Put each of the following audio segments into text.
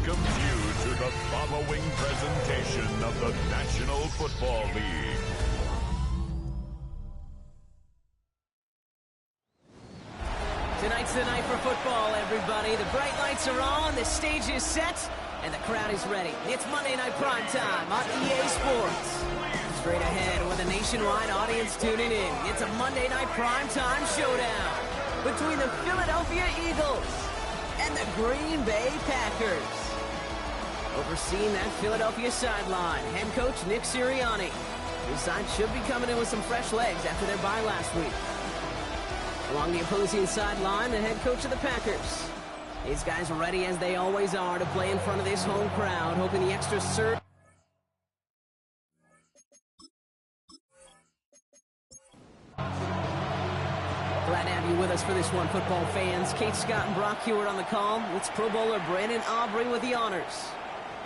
welcomes you to the following presentation of the National Football League. Tonight's the night for football, everybody. The bright lights are on, the stage is set, and the crowd is ready. It's Monday Night Primetime on EA Sports. Straight ahead with a nationwide audience tuning in. It's a Monday Night Primetime showdown between the Philadelphia Eagles and the Green Bay Packers. Overseeing that Philadelphia sideline, head coach Nick Sirianni. His side should be coming in with some fresh legs after their bye last week. Along the opposing sideline, the head coach of the Packers. These guys are ready, as they always are, to play in front of this home crowd, hoping the extra surge. Glad to have you with us for this one, football fans. Kate Scott and Brock Hewitt on the call. It's Pro Bowler Brandon Aubrey with the honors.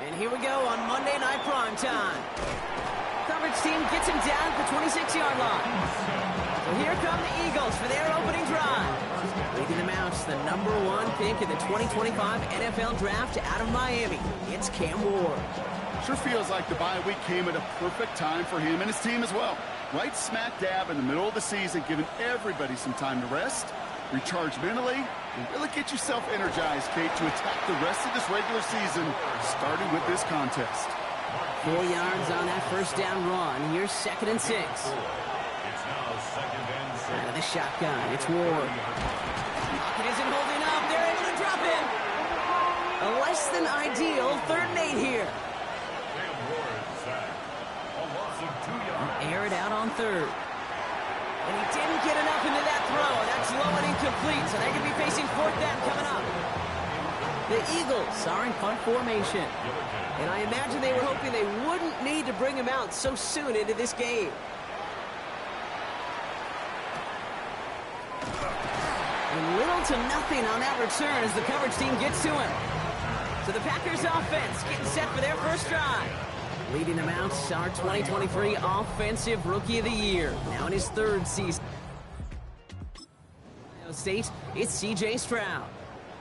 And here we go on Monday Night Primetime. Coverage team gets him down at the 26-yard line. So here come the Eagles for their opening drive. Leading them out, the #1 pick in the 2025 NFL Draft out of Miami. It's Cam Ward. Sure feels like the bye week came at a perfect time for him and his team as well. Right smack dab in the middle of the season, giving everybody some time to rest, recharge mentally, and really get yourself energized, Kate, to attack the rest of this regular season, starting with this contest. 4 yards on that first down run. Here's 2nd and 6. Out of the shotgun, it's Ward. Pocket isn't holding up. They're able to drop it. A less than ideal 3rd and 8 here. Air it out on 3rd. And he didn't get enough into that throw. That's low and incomplete, so they're going to be facing 4th down coming up. The Eagles are in punt formation. And I imagine they were hoping they wouldn't need to bring him out so soon into this game. And little to nothing on that return as the coverage team gets to him. So the Packers offense getting set for their first drive. Leading them out, our 2023 Offensive Rookie of the Year. Now in his 3rd season. Ohio State, it's C.J. Stroud.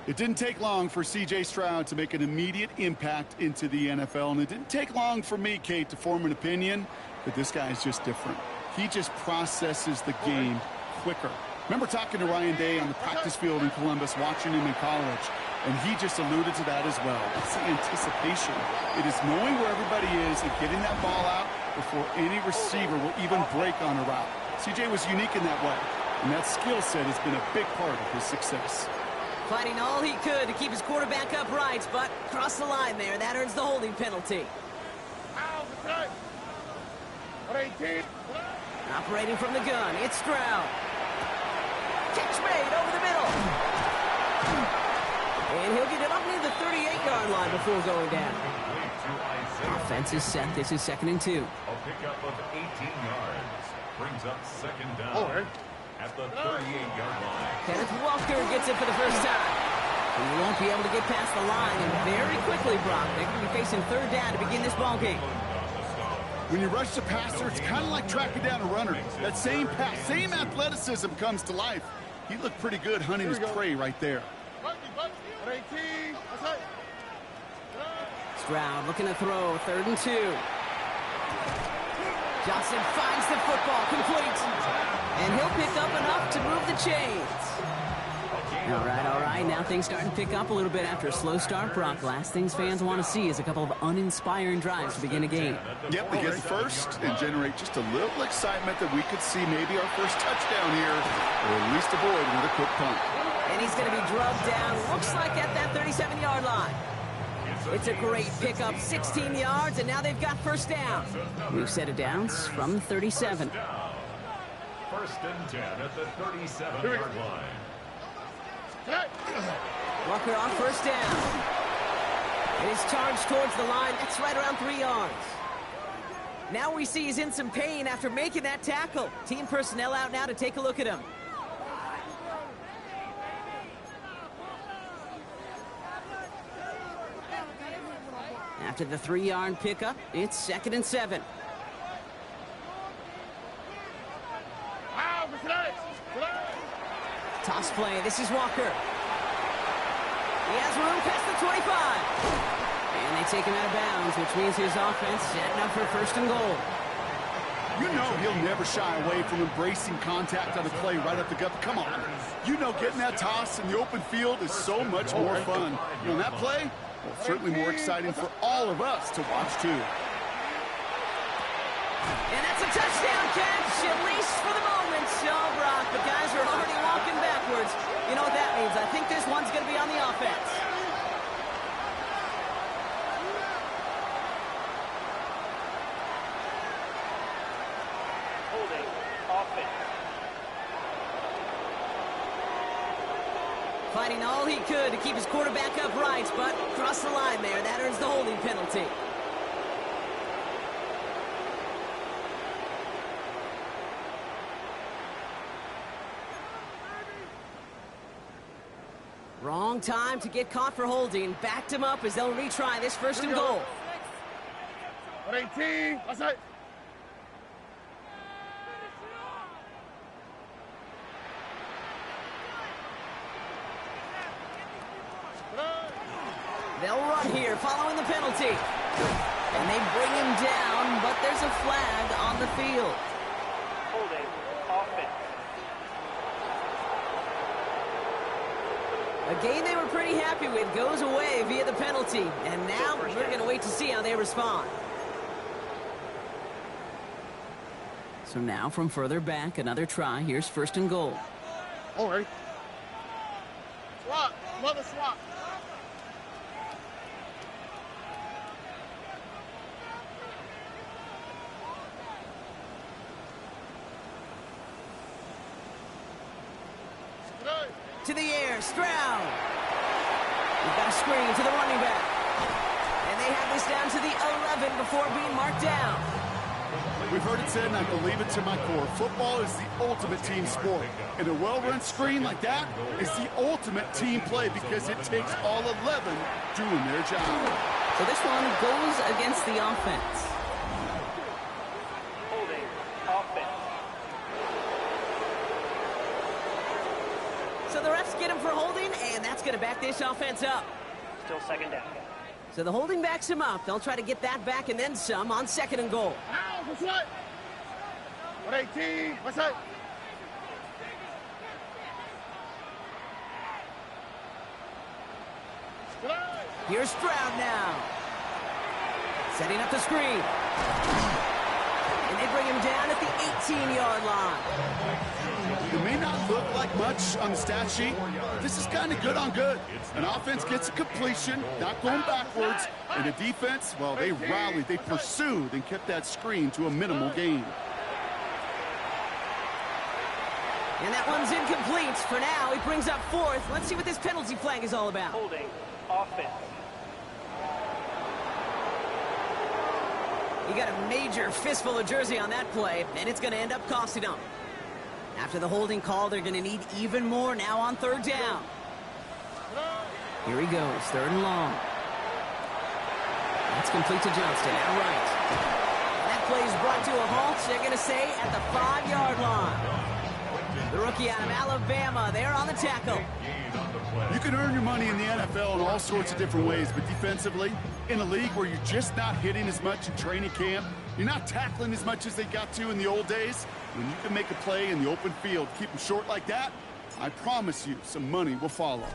It didn't take long for C.J. Stroud to make an immediate impact into the NFL, and it didn't take long for me, Kate, to form an opinion that this guy is just different. He just processes the game quicker. Remember talking to Ryan Day on the practice field in Columbus, watching him in college, and he just alluded to that as well. That's the anticipation. It is knowing where everybody is and getting that ball out before any receiver will even break on a route. C.J. was unique in that way, and that skill set has been a big part of his success. Fighting all he could to keep his quarterback upright, but crossed the line there. That earns the holding penalty. Operating from the gun, it's Stroud. Catch made over the middle. And he'll get it up near the 38-yard line before going down. Offense is set. This is 2nd and 2. A pickup of 18 yards brings up 2nd down at the 38-yard line. Kenneth Walker gets it for the first time. And he won't be able to get past the line. And very quickly, Brock, they're going to be facing 3rd down to begin this ball game. When you rush the passer, it's kind of like tracking down a runner. That same pass, same athleticism comes to life. He looked pretty good hunting his prey right there. Stroud looking to throw, 3rd and 2. Johnson finds the football, complete. And he'll pick up enough to move the chains. All right. Now things starting to pick up a little bit after a slow start, Brock. Last things fans want to see is a couple of uninspiring drives to begin a game. Yep, they get the first and generate just a little excitement that we could see maybe our first touchdown here, or at least avoid with a quick punt. And he's going to be drubbed down, looks like at that 37-yard line. It's a great pickup, 16 yards, and now they've got 1st down. We've set it down from 37. 1st and 10 at the 37-yard line. Walker on 1st down. And he's charged towards the line. That's right around 3 yards. Now we see he's in some pain after making that tackle. Team personnel out now to take a look at him. After the 3-yard pickup, it's 2nd and 7. Toss play. This is Walker. He has room past the 25. And they take him out of bounds, which means his offense setting up for first and goal. You know he'll never shy away from embracing contact on the play right up the gut. Come on. You know getting that toss in the open field is so much more fun. You know, that play, well, certainly more exciting for all of us to watch, too. And that's a touchdown catch, at least for the moment. So, Brock, the guys are already walking backwards. You know what that means? I think this one's going to be on the offense. Holding offense. Fighting all he could to keep his quarterback upright, but crossed the line there. That earns the holding penalty. Wrong time to get caught for holding. Backed him up as they'll retry this first and goal. 18, outside. They'll run here following the penalty. And they bring him down, but there's a flag on the field. Holding offense. A game they were pretty happy with goes away via the penalty. And now we're going to wait to see how they respond. So now from further back, another try. Here's first and goal. All right. Swap. Another swap. To the air, Stroud. We've got a screen to the running back. And they have this down to the 11 before being marked down. We've heard it said, and I believe it to my core, football is the ultimate team sport. And a well-run screen like that is the ultimate team play because it takes all 11 doing their job. So this one goes against the offense. Holding offense. So the refs get him for holding, and that's going to back this offense up. Still second down. So the holding backs him up. They'll try to get that back and then some on second and goal. Out, what's right? 118, what's right? Here's Stroud now. Setting up the screen. And they bring him down at the 18-yard line. It may not look like much on the stat sheet. This is kind of good on good. An offense gets a completion, not going backwards. And the defense, well, they rallied, they pursued, and kept that screen to a minimal gain. And that one's incomplete. For now, he brings up fourth. Let's see what this penalty flag is all about. Holding offense. He got a major fistful of jersey on that play, and it's going to end up costing him. After the holding call, they're going to need even more now on third down. Here he goes, third and long. That's complete to Johnston, out right. That play is brought to a halt, they're going to say, at the 5-yard line. The rookie out of Alabama, they're on the tackle. You can earn your money in the NFL in all sorts of different ways, but defensively, in a league where you're just not hitting as much in training camp, you're not tackling as much as they got to in the old days, when you can make a play in the open field, keep them short like that, I promise you some money will follow.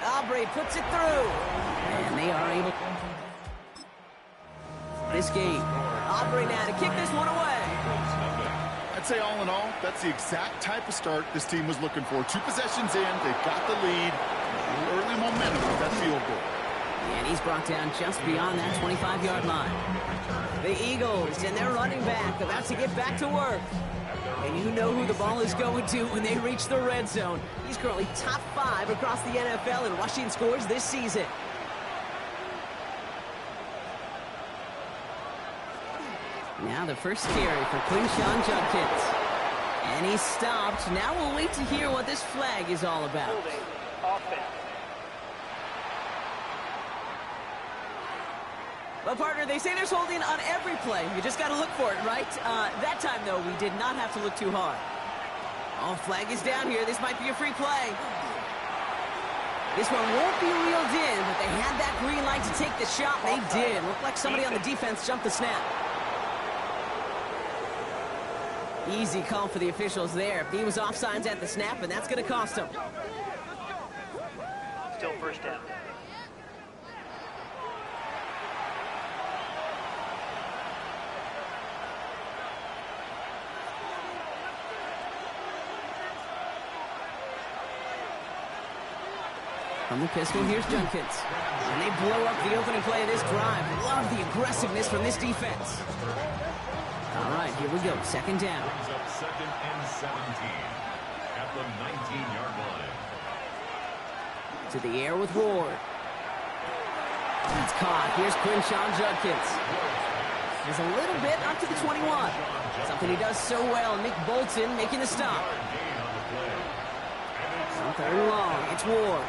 Aubrey puts it through. And they are able this game. Aubrey now to kick this one away. I'd say all in all, that's the exact type of start this team was looking for. 2 possessions in, they've got the lead. Early momentum with that field goal. And he's brought down just beyond that 25-yard line. The Eagles and their running back about to get back to work. And you know who the ball is going to when they reach the red zone. He's currently top 5 across the NFL in rushing scores this season. Now the first carry for Quinshawn Judkins. And he's stopped. Now we'll wait to hear what this flag is all about. Holding offense. Well, partner, they say there's holding on every play. You just got to look for it, right? That time, though, we did not have to look too hard. Oh, flag is down here. This might be a free play. This one won't be reeled in, but they had that green light to take the shot. They did. Looked like somebody on the defense jumped the snap. Easy call for the officials there. He was offsides at the snap, and that's going to cost him. Still first down. From the pistol, here's Junkins. And they blow up the opening play of this drive. Love the aggressiveness from this defense. All right, here we go. Second down. Brings up second and 17 at the 19-yard line. To the air with Ward. It's caught. Here's Quinshawn Judkins. There's a little bit up to the 21. Something he does so well. Nick Bolton making the stop. On third and long, it's Ward.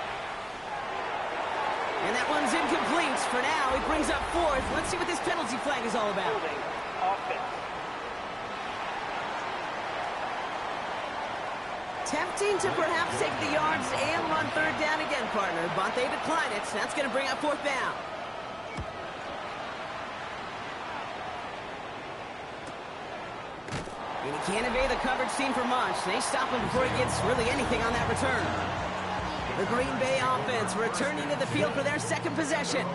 And that one's incomplete. For now, it brings up fourth. Let's see what this penalty flag is all about. Holding offense. Tempting to perhaps take the yards and run third down again, partner, but they decline it. That's going to bring up fourth down. And he can't evade the coverage team for much. They stop him before he gets really anything on that return. The Green Bay offense returning to the field for their second possession.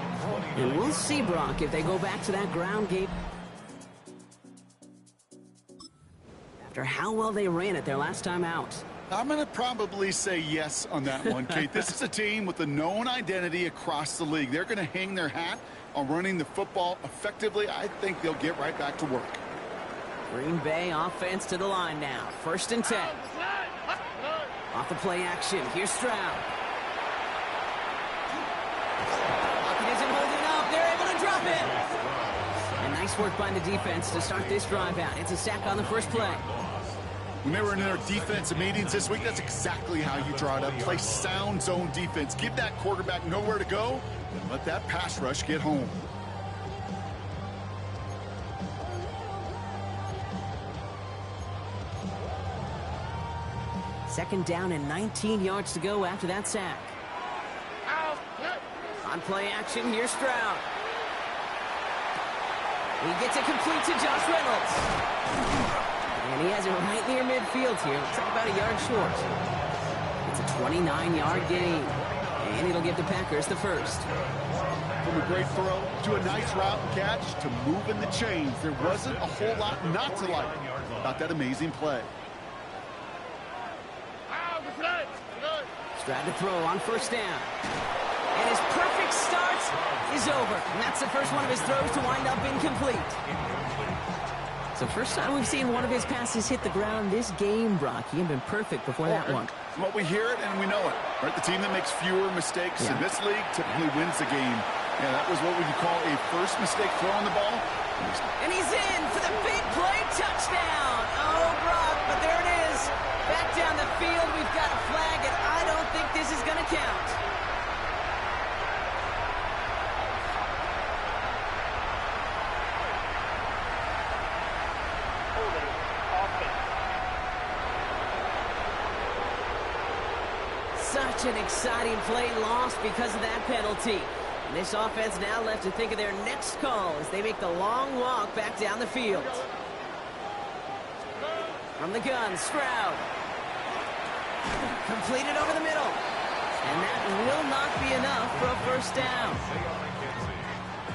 And we'll see, Brock, if they go back to that ground game after how well they ran it their last time out. I'm going to probably say yes on that one, Kate. This is a team with a known identity across the league. They're going to hang their hat on running the football effectively. I think they'll get right back to work. Green Bay offense to the line now. First and 10. Off the play action. Here's Stroud. Pocket isn't holding up. They're able to drop it. And nice work by the defense to start this drive out. It's a sack on the first play. When they were in their defensive meetings this week, that's exactly how you draw it up. Play sound zone defense. Give that quarterback nowhere to go, and let that pass rush get home. Second down and 19 yards to go after that sack. On play action, here's Stroud. He gets it complete to Josh Reynolds. And he has it right near midfield here. Looks like about a yard short. It's a 29-yard gain. And it'll give the Packers the first. From a great throw to a nice route and catch to moving the chains. There wasn't a whole lot not to like about that amazing play. Stroud to throw on first down. And his perfect start is over. And that's the first one of his throws to wind up incomplete. It's the first time we've seen one of his passes hit the ground this game, Brock. He had been perfect before that one. Well, we hear it and we know it. Right? The team that makes fewer mistakes in this league typically wins the game. Yeah, that was what we could call a first mistake throwing the ball. And he's in for the big play touchdown. Oh, Brock, but there it is. Back down the field, we've got a flag, and I don't think this is going to count. Holding offense. Such an exciting play lost because of that penalty. And this offense now left to think of their next call as they make the long walk back down the field. From the gun, Stroud. Completed over the middle. And that will not be enough for a first down.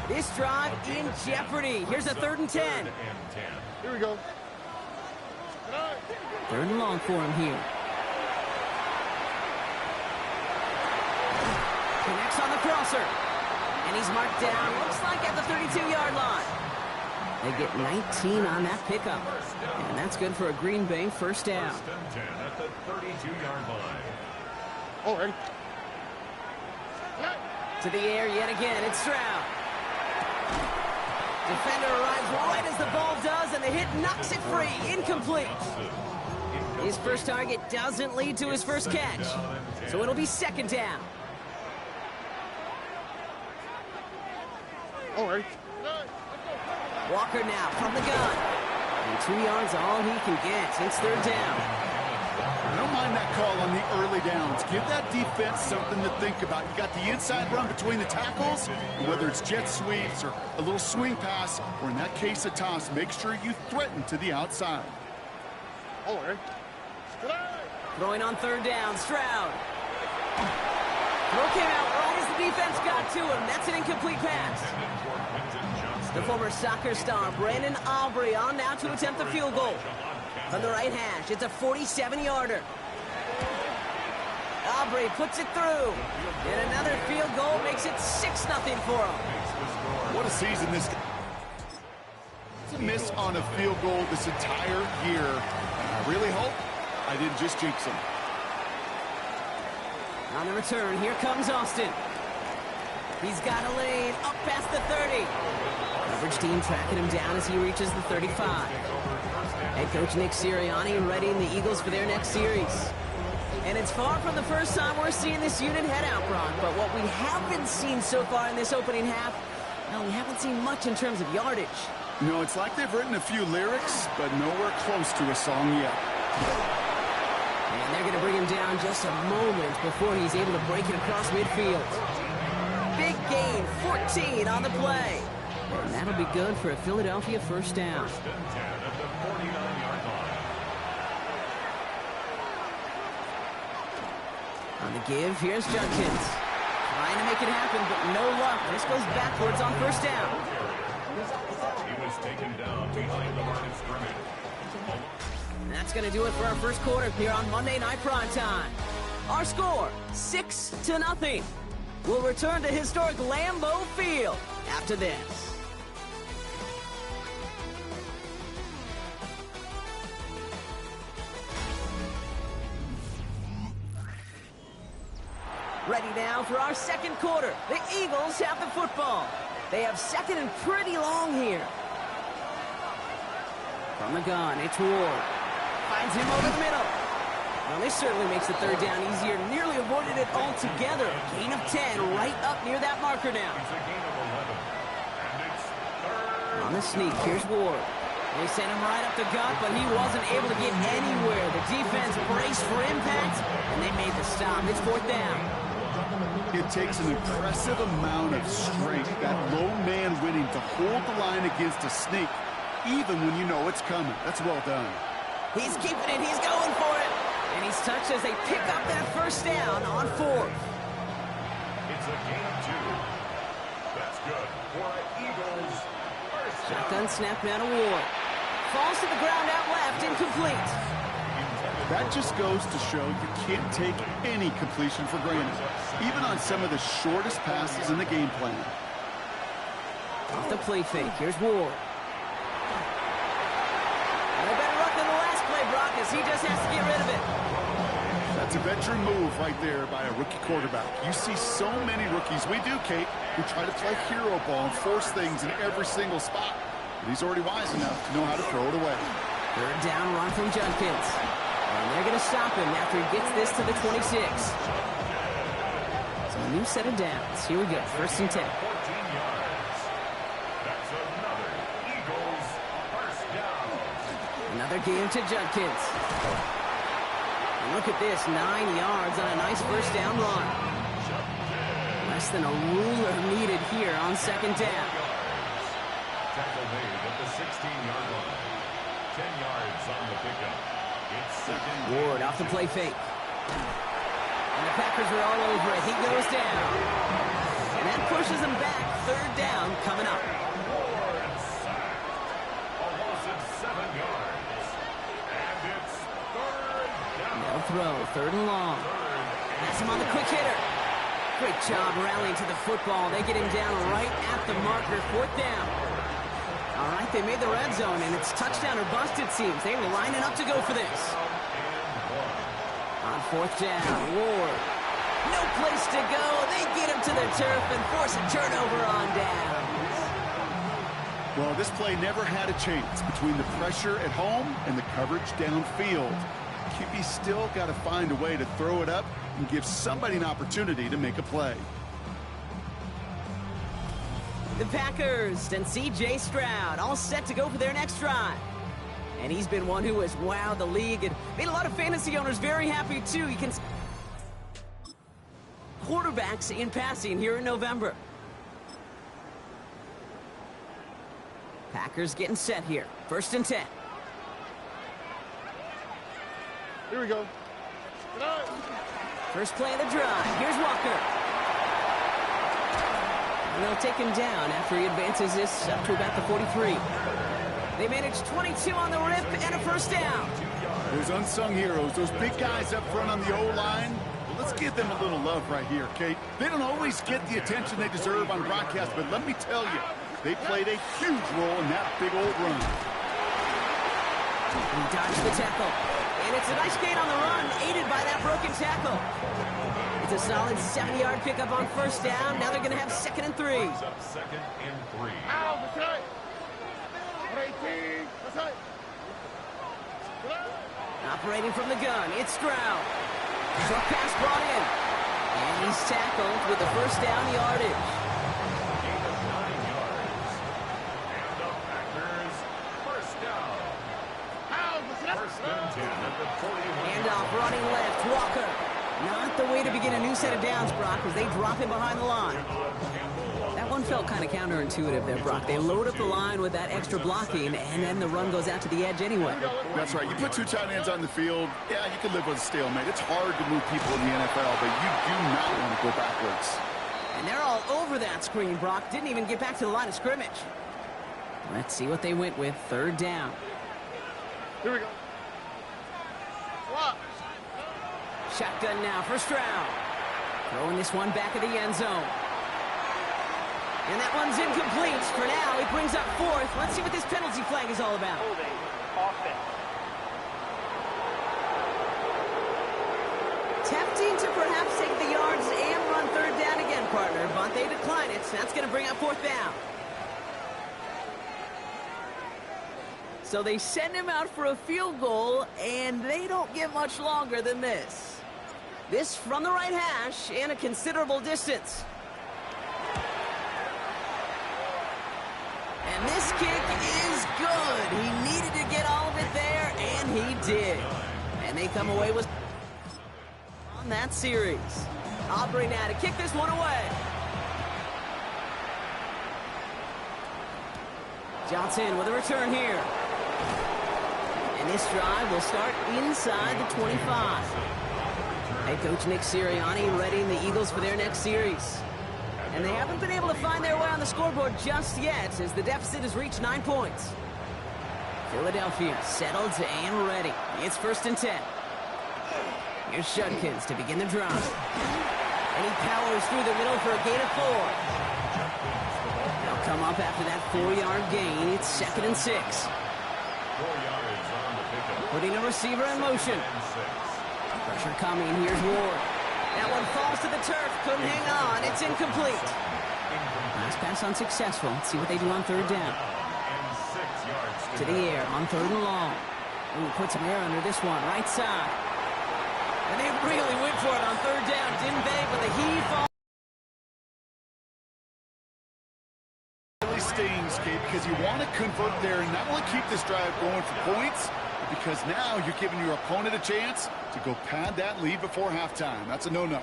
This drive in jeopardy. Here's a 3rd and 10. Here we go. 3rd and long for him here. Connects on the crosser. And he's marked down, looks like at the 32-yard line. They get 19 on that pickup. And that's good for a Green Bay first down. First and 10 at the 32-yard line. Already. To the air yet again, it's Stroud. Defender arrives right as the ball does, and the hit knocks it free. Incomplete. His first target doesn't lead to his first catch. So it'll be 2nd down. Already. Walker now from the gun. And 2 yards all he can get. It's 3rd down. I don't mind mind that call on the early downs. Give that defense something to think about. You got the inside run between the tackles, and whether it's jet sweeps or a little swing pass, or in that case a toss, make sure you threaten to the outside. Throwing on third down, Stroud. Throw came out right as the defense got to him. That's an incomplete pass. The former soccer star, Brandon Aubrey, on now to attempt the field goal. From the right hash, it's a 47-yarder. Aubrey puts it through. And another field goal makes it 6-0 for him. What a season this... It's a miss on a field goal this entire year. And I really hope I didn't just jinx him. On the return, here comes Austin. He's got a lane up past the 30. Coverage team tracking him down as he reaches the 35. Head coach Nick Sirianni readying the Eagles for their next series. And it's far from the first time we're seeing this unit head out, Brock. But what we haven't seen so far in this opening half, well, we haven't seen much in terms of yardage. No, it's like they've written a few lyrics, but nowhere close to a song yet. And they're going to bring him down just a moment before he's able to break it across midfield. Big gain, 14 on the play. And that'll be good for a Philadelphia first down. On the give, here's Judkins. Trying to make it happen, but no luck. This goes backwards on first down. He was taken down behind the line of scrimmage. And that's going to do it for our first quarter here on Monday Night Primetime. Our score, 6-0. We'll return to historic Lambeau Field after this. Ready now for our second quarter. The Eagles have the football. They have second and pretty long here. From the gun, it's Ward. Finds him over the middle. Well, this certainly makes the third down easier. Nearly avoided it altogether. Gain of 10 right up near that marker now. It's a gain of 11. And it's third. On the sneak, here's Ward. They sent him right up the gut, but he wasn't able to get anywhere. The defense braced for impact, and they made the stop. It's fourth down. It takes an impressive amount of strength, that low man winning, to hold the line against a sneak, even when you know it's coming. That's well done. He's keeping it. He's going for it. And he's touched as they pick up that first down on fourth. It's a gain of 2. That's good for Eagles. First down. Shotgun snap now to Ward. Falls to the ground out left, incomplete. That just goes to show you can't take any completion for granted, even on some of the shortest passes in the game plan. Off the play fake, here's Ward. And a better luck than the last play, Brock, as he just has to get rid of it. That's a veteran move right there by a rookie quarterback. You see so many rookies, we do, Kate, who try to play hero ball and force things in every single spot. But he's already wise enough to know how to throw it away. Third down run from Judkins. And they're going to stop him after he gets this to the 26. So a new set of downs. Here we go, first and 10. 14 yards. That's another Eagles first down. Another game to Judkins. And look at this, 9 yards on a nice first down run. Less than a ruler needed here on second down. Tackle made at the 16-yard line. 10 yards on the pickup. It's second. Ward off the play fake. And the Packers are all over it. He goes down. And that pushes him back. Third down coming up. Ward sacked. A loss of 7 yards. And it's third down. No throw, third and long. That's him on the quick hitter. Great job rallying to the football. They get him down right at the marker. Fourth down. All right, they made the red zone, and it's touchdown or bust, it seems. They were lining up to go for this. On fourth down, Ward. No place to go. They get him to the turf and force a turnover on downs. Well, this play never had a chance between the pressure at home and the coverage downfield. QB still got to find a way to throw it up and give somebody an opportunity to make a play. The Packers and C.J. Stroud all set to go for their next drive. And he's been one who has wowed the league and made a lot of fantasy owners very happy, too. You can quarterbacks in passing here in November. Packers getting set here. 1st and 10. Here we go. First play of the drive. Here's Walker. And they'll take him down after he advances this up to about the 43. They managed 22 on the rip and a first down. Those unsung heroes, those big guys up front on the O-line. Well, let's give them a little love right here, Kate. They don't always get the attention they deserve on broadcast, but let me tell you, they played a huge role in that big old run. He dodged the tackle. And it's a nice gain on the run, aided by that broken tackle. It's a solid 70-yard pickup on first down. Now they're going to have 2nd and 3. Up 2nd and 3. Operating from the gun, it's Stroud. Short pass brought in. And he's tackled with the first down yardage. Gain of 9 yards. And the Packers first down. First and 10 at the 41. Handoff running left, Walker. Not the way to begin a new set of downs, Brock, as they drop him behind the line. That one felt kind of counterintuitive there, Brock. They load up the line with that extra blocking, and then the run goes out to the edge anyway. That's right. You put 2 tight ends on the field, yeah, you can live with a stalemate. It's hard to move people in the NFL, but you do not want to go backwards. And they're all over that screen, Brock. Didn't even get back to the line of scrimmage. Let's see what they went with. 3rd down. Here we go. Shotgun now for Stroud. Throwing this one back of the end zone. And that one's incomplete. For now, he brings up 4th. Let's see what this penalty flag is all about. Holding. Offense. Tempting to perhaps take the yards and run 3rd down again, partner, but they decline it. So that's going to bring up 4th down. So they send him out for a field goal, and they don't get much longer than this. This from the right hash and a considerable distance. And this kick is good. He needed to get all of it there, and he did. And they come away with on that series. Aubrey now to kick this one away. Johnson with a return here. And this drive will start inside the 25. Head coach Nick Sirianni readying the Eagles for their next series. And they haven't been able to find their way on the scoreboard just yet as the deficit has reached 9 points. Philadelphia settled and ready. It's 1st and 10. Here's Judkins to begin the drive. And he powers through the middle for a gain of 4. They'll come up after that 4-yard gain. It's 2nd and 6. 4 yards on the pickup. Putting a receiver in motion. Pressure coming. Here's Ward. That one falls to the turf. Couldn't hang on. It's incomplete. Last pass unsuccessful. Let's see what they do on 3rd down. And 6 yards To the air on 3rd and long. Ooh, put some air under this one. Right side. And they really went for it on 3rd down, didn't they? But the heave falls. Really stings, Kate, because you want to convert there and not only keep this drive going for points, because now you're giving your opponent a chance to go pad that lead before halftime. That's a no-no.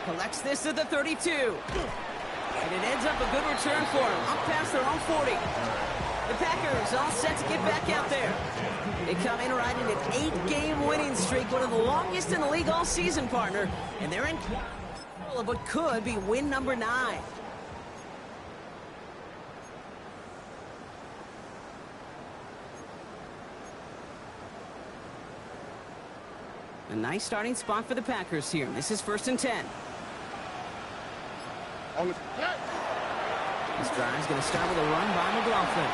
Collects this at the 32. And it ends up a good return for him. Up past their own 40. The Packers all set to get back out there. They come in riding an 8-game winning streak, one of the longest in the league all season, partner. And they're in control of what could be win number 9. A nice starting spot for the Packers here. This is 1st and 10. This drive's going to start with a run by McLaughlin.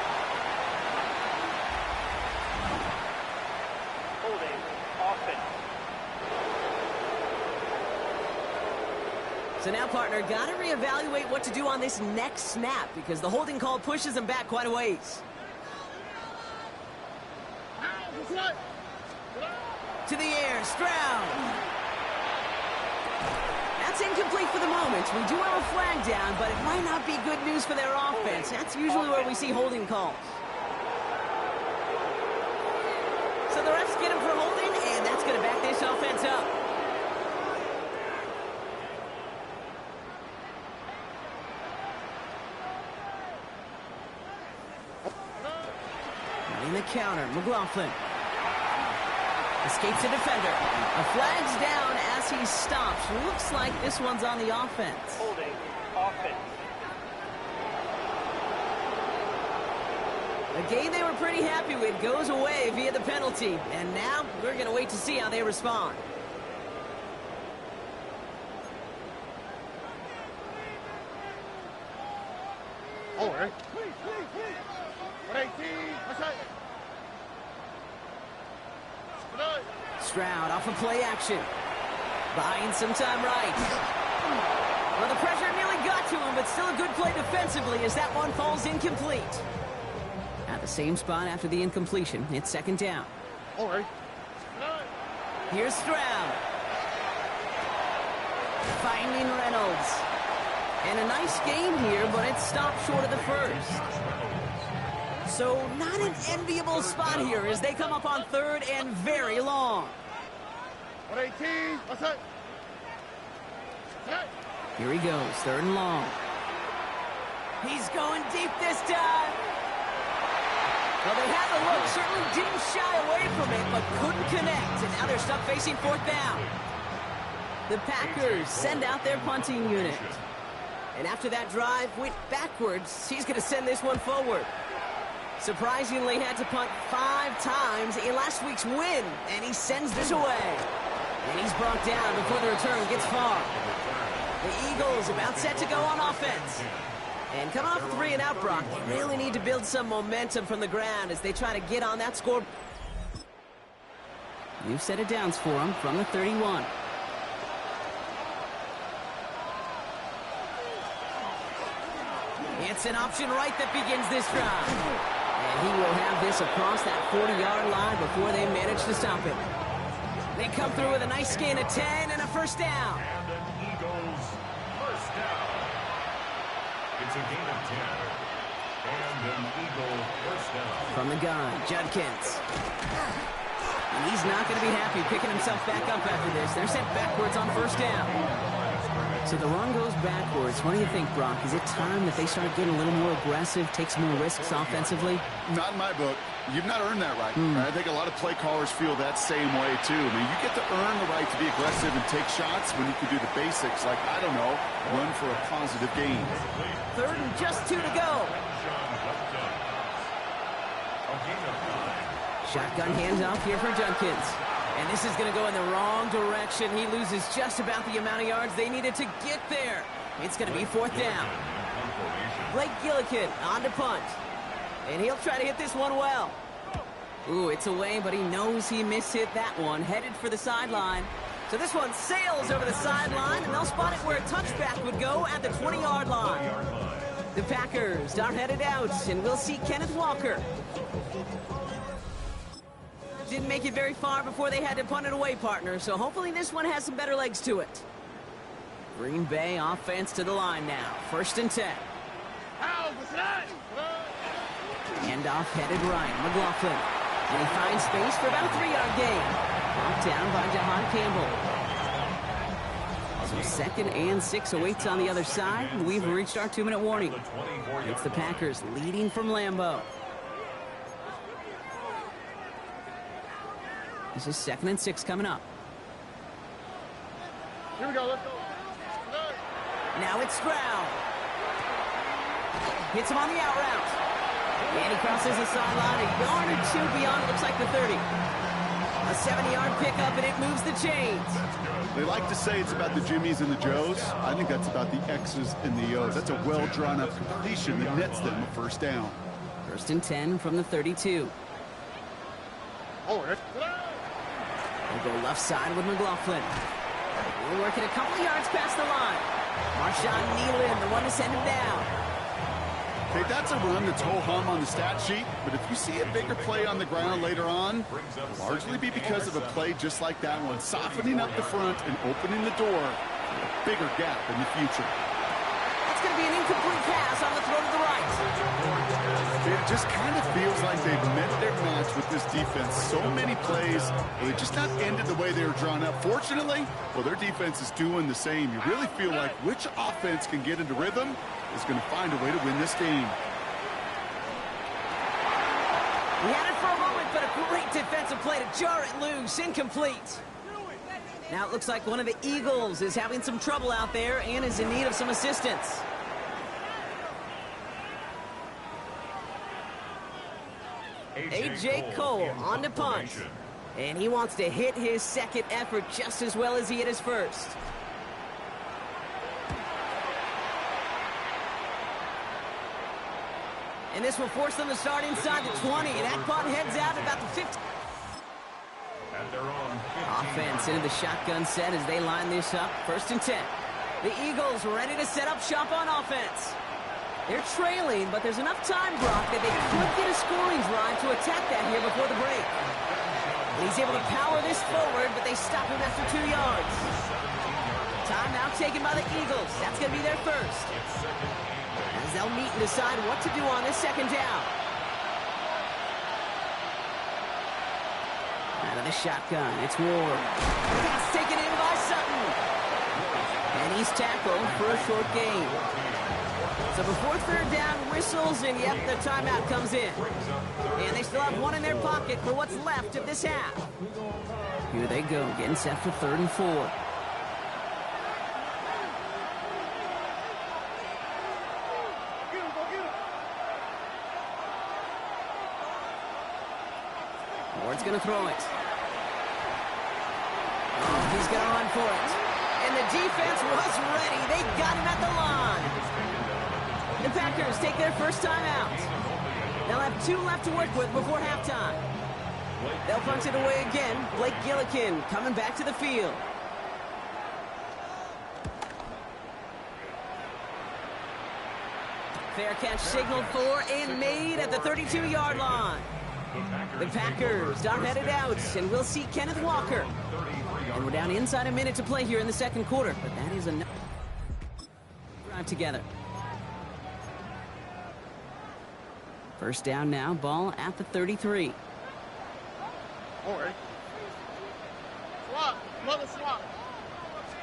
Holding. Offense. So now, partner, got to reevaluate what to do on this next snap because the holding call pushes them back quite a ways. To the air, Stroud. That's incomplete for the moment. We do have a flag down, but it might not be good news for their offense. That's usually where we see holding calls. hands up. In the counter, McLaughlin escapes a defender. A flag's down as he stops. Looks like this one's on the offense. Holding. Offense. A game they were pretty happy with goes away via the penalty. And now we're going to wait to see how they respond. All right. 118. What's that? Stroud off of play action. Buying some time right. Well, the pressure nearly got to him, but still a good play defensively as that one falls incomplete. At the same spot after the incompletion, it's second down. All right. Here's Stroud. Finding Reynolds. And a nice game here, but it stopped short of the first. So not an enviable spot here as they come up on third and very long. 118. What's that? Here he goes, third and long. He's going deep this time. Well, they had the look, certainly didn't shy away from it, but couldn't connect. And now they're stuck facing fourth down. The Packers send out their punting unit. And after that drive went backwards, he's going to send this one forward. Surprisingly had to punt 5 times in last week's win, and he sends this away. And he's brought down before the return gets far. The Eagles about set to go on offense. And coming off 3 and out, Brock, they really need to build some momentum from the ground as they try to get on that score. New set of downs for him from the 31. It's an option right that begins this drive. And he will have this across that 40-yard line before they manage to stop it. They come through with a nice gain of 10 and a first down. And an Eagles first down. It's a gain of 10. And an Eagle first down. From the gun, Judkins. And he's not going to be happy picking himself back up after this. They're sent backwards on first down. So the run goes backwards. What do you think, Brock? Is it time that they start getting a little more aggressive, take some more risks offensively? Not in my book. You've not earned that right. I think a lot of play callers feel that same way, too. I mean, you get to earn the right to be aggressive and take shots when you can do the basics, like, I don't know, run for a positive gain. Third and just 2 to go. Shotgun handoff here for Judkins. And this is going to go in the wrong direction. He loses just about the amount of yards they needed to get there. It's going to be fourth down. Blake Gillikin on to punt. And he'll try to hit this one well. Ooh, it's away, but he knows he mishit that one. Headed for the sideline. So this one sails over the sideline, and they'll spot it where a touchback would go at the 20-yard line. The Packers are headed out, and we'll see Kenneth Walker. Didn't make it very far before they had to punt it away, partner, so hopefully this one has some better legs to it. Green Bay offense to the line now. First and 10. Handoff headed right. McLaughlin. And he finds space for about a 3-yard gain. Knocked down by Jahan Campbell. So second and 6 awaits on the other side. We've reached our 2-minute warning. It's the Packers leading from Lambeau. This is second and 6 coming up. Here we go. Let's go. Now it's Stroud. Hits him on the out route. And he crosses the sideline a yard or 2 beyond, it looks like the 30. A 70-yard pickup, and it moves the chains. They like to say it's about the Jimmies and the Joes. I think that's about the X's and the O's. That's a well-drawn-up completion that nets them a first down. First and 10 from the 32. All right. We'll go left side with McLaughlin. We're working a couple yards past the line. Marshawn Nealon, the one to send him down. Okay, that's a run that's ho-hum on the stat sheet, but if you see a bigger play on the ground later on, it'll largely be because of a play just like that one, softening up the front and opening the door for a bigger gap in the future. That's going to be an incomplete pass on the throw to the right. It just kind of feels like they've met their match with this defense. So many plays, they just not ended the way they were drawn up. Fortunately, well, their defense is doing the same. You really feel like which offense can get into rhythm is going to find a way to win this game. He had it for a moment, but a great defensive play to jar it loose. Incomplete. Now it looks like one of the Eagles is having some trouble out there and is in need of some assistance. A.J. Cole on to punt. And he wants to hit his second effort just as well as he hit his first. And this will force them to start inside the 20. And that punt heads out about the 50. Offense into the shotgun set as they line this up. 1st and 10. The Eagles ready to set up shop on offense. They're trailing, but there's enough time, Brock, that they could get a scoring drive to attack that here before the break. And he's able to power this forward, but they stop him after 2 yards. Timeout taken by the Eagles. That's going to be their first. As they'll meet and decide what to do on this 2nd down. Out of the shotgun, it's Ward. That's taken in by Sutton. And he's tackled for a short gain. So before 3rd down whistles, and yep, the timeout comes in. And they still have one in their pocket for what's left of this half. Here they go, getting set for 3rd and 4. Ward's going to throw it. Oh, he's going to run for it. And the defense was ready. They got him at the line. The Packers take their first time out. They'll have 2 left to work with before halftime. They'll punt it away again. Blake Gillikin coming back to the field. Fair catch signaled for and made at the 32-yard line. The Packers are headed out, and we'll see Kenneth Walker. And we're down inside a minute to play here in the 2nd quarter, but that is enough. Drive together. 1st down now, ball at the 33. Alright. Swap. Another swap.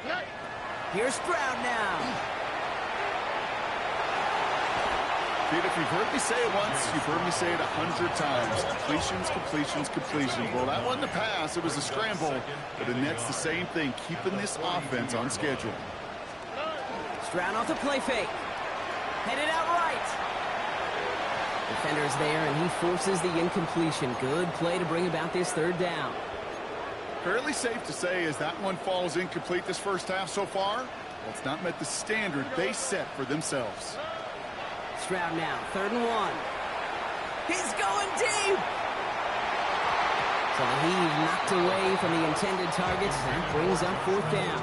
Yeah. Here's Stroud now. Dude, if you've heard me say it once, you've heard me say it 100 times. Completions, completions, completions. Well, that wasn't a pass. It was a scramble. But the Nets, the same thing, keeping this offense on schedule. Stroud off the play fake. Headed out right. Defender's there, and he forces the incompletion. Good play to bring about this 3rd down. Fairly safe to say as that one falls incomplete this first half so far, well, it's not met the standard they set for themselves. Stroud now, 3rd and 1. He's going deep. So the heave knocked away from the intended targets. That brings up 4th down.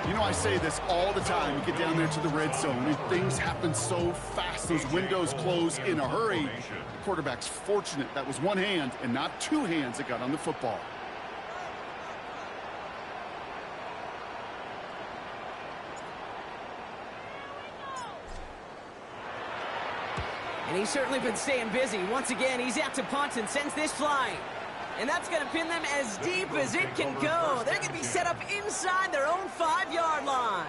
You know, I say this all the time. You get down there to the red zone, and things happen so fast. Those windows close in a hurry. The quarterback's fortunate that was one hand and not 2 hands that got on the football. And he's certainly been staying busy. Once again, he's out to punt and sends this flying. And that's going to pin them as deep as it can go. They're going to be set up inside their own 5-yard line.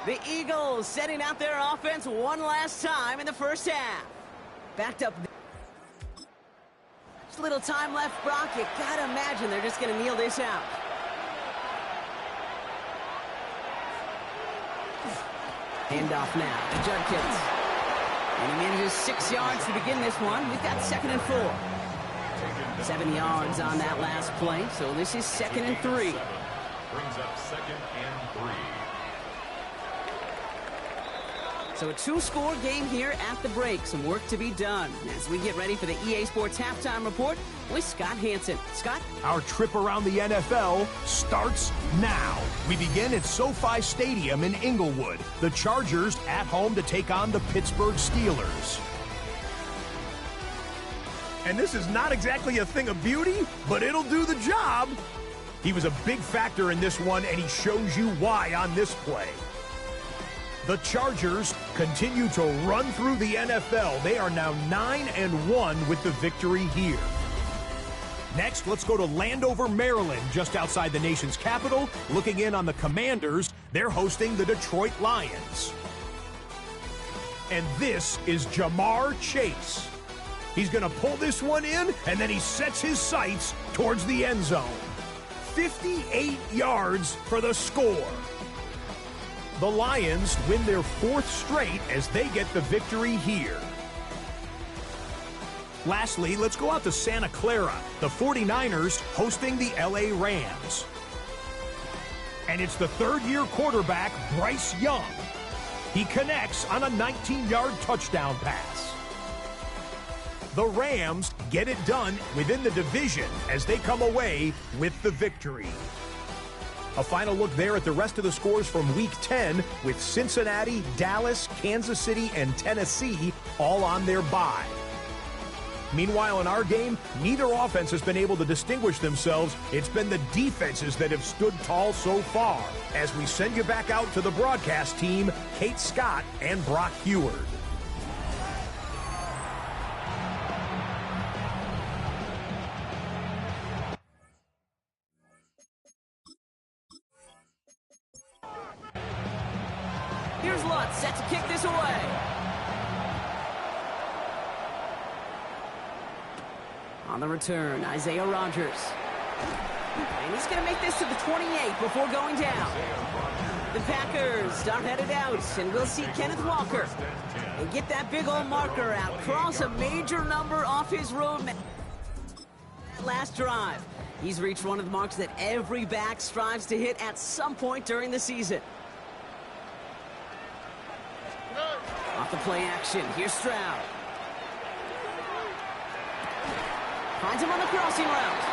The Eagles setting out their offense one last time in the first half. Backed up. Just a little time left, Brock. You got to imagine they're just going to kneel this out. Handoff now to Judkins. And he manages 6 yards to begin this one. We've got 2nd and 4. 7 yards on that last play, so this is 2nd and 3. Brings up 2nd and 3. So a 2-score game here at the break. Some work to be done as we get ready for the EA Sports Halftime Report with Scott Hansen. Scott? Our trip around the NFL starts now. We begin at SoFi Stadium in Inglewood. The Chargers at home to take on the Pittsburgh Steelers. And this is not exactly a thing of beauty, but it'll do the job. He was a big factor in this one, and he shows you why on this play. The Chargers continue to run through the NFL. They are now 9-1 with the victory here. Next, let's go to Landover, Maryland, just outside the nation's capital. Looking in on the Commanders, they're hosting the Detroit Lions. And this is Jamar Chase. He's going to pull this one in, and then he sets his sights towards the end zone. 58 yards for the score. The Lions win their 4th straight as they get the victory here. Lastly, let's go out to Santa Clara. The 49ers hosting the LA Rams. And it's the 3rd-year quarterback, Bryce Young. He connects on a 19-yard touchdown pass. The Rams get it done within the division as they come away with the victory. A final look there at the rest of the scores from Week 10 with Cincinnati, Dallas, Kansas City, and Tennessee all on their bye. Meanwhile, in our game, neither offense has been able to distinguish themselves. It's been the defenses that have stood tall so far. As we send you back out to the broadcast team, Kate Scott and Brock Heward. Here's Lutz set to kick this away. On the return, Isaiah Rodgers. And he's going to make this to the 28 before going down. The Packers are headed out, and we'll see Kenneth Walker and get that big old marker out. Cross a major number off his road. Last drive. He's reached one of the marks that every back strives to hit at some point during the season. Off the play action, here's Stroud. Finds him on the crossing route.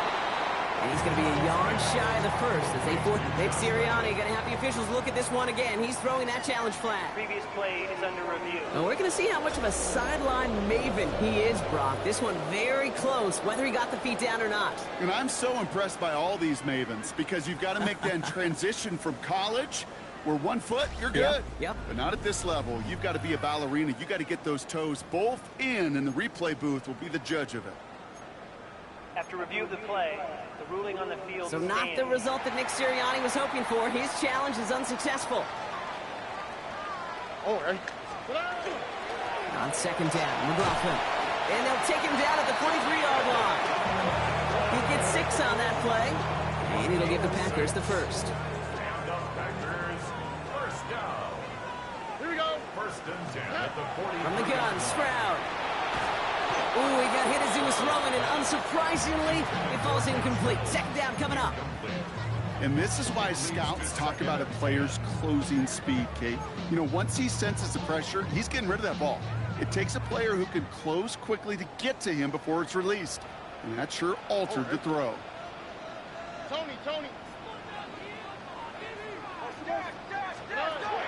And he's going to be a yard shy of the first as they force Nick Sirianni. Going to have the officials look at this one again. He's throwing that challenge flag. Previous play is under review. And we're going to see how much of a sideline maven he is, Brock. This one very close, whether he got the feet down or not. And I'm so impressed by all these mavens because you've got to make that transition from college where 1 foot, you're good. Yep. But not at this level. You've got to be a ballerina. You've got to get those toes both in, and the replay booth will be the judge of it. After review of the play, the ruling on the field So not stands. the result that Nick Sirianni was hoping for. His challenge is unsuccessful. Oh, hey. On second down, McLaughlin. And they'll take him down at the 23-yard line. He gets 6 on that play. And it'll give the Packers the first. And the Packers, first down. Here we go. First and 10 at the 40. From the gun, Stroud. Ooh, he got hit as he was throwing, and unsurprisingly, it falls incomplete. Second down coming up. And this is why scouts talk about a player's closing speed, Kate. You know, once he senses the pressure, he's getting rid of that ball. It takes a player who can close quickly to get to him before it's released. And that sure altered the throw. Tony.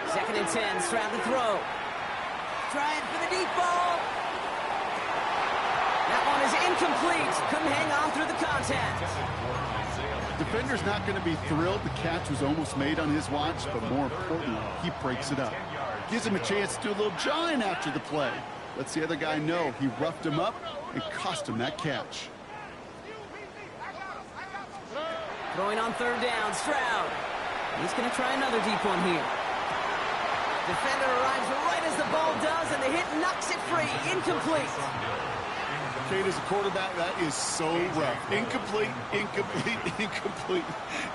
Second and 10, Stroud to throw. Trying for the deep ball. That one is incomplete. Couldn't hang on through the contact. Defender's not going to be thrilled the catch was almost made on his watch, but more importantly, he breaks it up. Gives him a chance to do a little jawing after the play. Lets the other guy know he roughed him up and cost him that catch. Throwing on third down, Stroud. He's going to try another deep one here. Defender arrives right as the ball does, and the hit knocks it free. Incomplete. Kate, as a quarterback, that is so rough. Incomplete.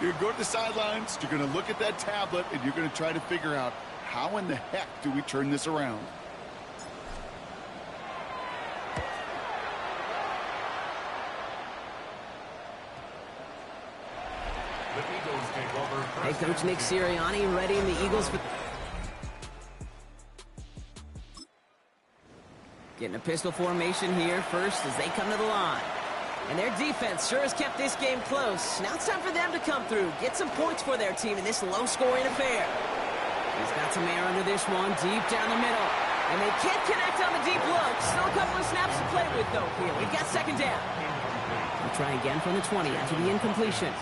You're going to go to the sidelines, you're going to look at that tablet, and you're going to try to figure out how in the heck do we turn this around. The Eagles take over. Head coach Nick Sirianni readying the Eagles for... Getting a pistol formation here first as they come to the line. And their defense sure has kept this game close. Now it's time for them to come through, get some points for their team in this low-scoring affair. He's got some air under this one, deep down the middle. And they can't connect on the deep look. Still a couple of snaps to play with, though, here. We've got second down. We'll try again from the 20 after the incompletion.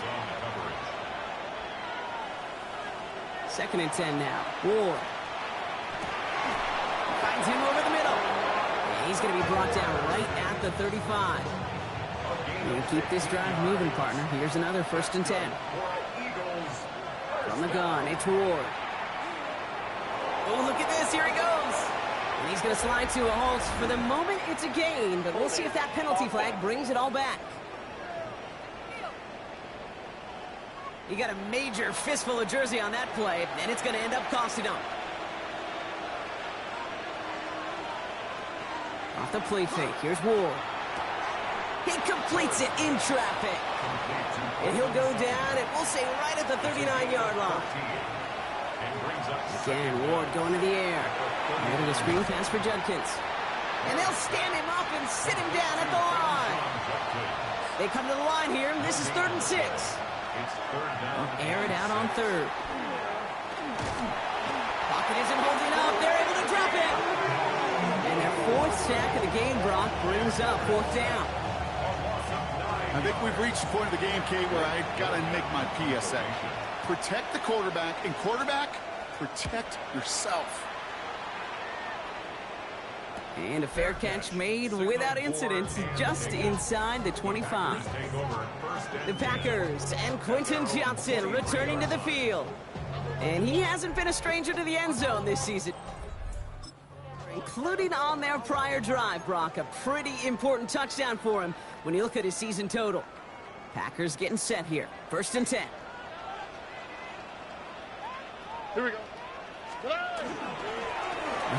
Second and 10 now. Ward. finds him over the middle. And he's going to be brought down right at the 35. And keep this drive moving, partner. Here's another 1st and 10. From the gun, it's Ward. Oh, look at this. Here he goes. And he's going to slide to a halt. For the moment, it's a gain, but we'll see if that penalty flag brings it all back. He got a major fistful of jersey on that play, and it's going to end up costing him. Off the play fake, here's Ward. He completes it in traffic. And he'll go down, and we'll say right at the 39-yard line. Again, Ward going to the air. Into the screen pass for Judkins. And they'll stand him up and sit him down at the line. They come to the line here, and this is 3rd and 6. They'll air it out on 3rd. Pocket isn't holding up. They're able to drop it. And their 4th sack of the game, Brock, brings up 4th down. I think we've reached the point of the game, Kate, where I got to make my PSA. Protect the quarterback, and quarterback, protect yourself. And a fair catch made without incident, just inside the 25. The Packers and Quentin Johnson returning to the field. And he hasn't been a stranger to the end zone this season, including on their prior drive, Brock. A pretty important touchdown for him when you look at his season total. Packers getting set here. 1st and 10. Here we go.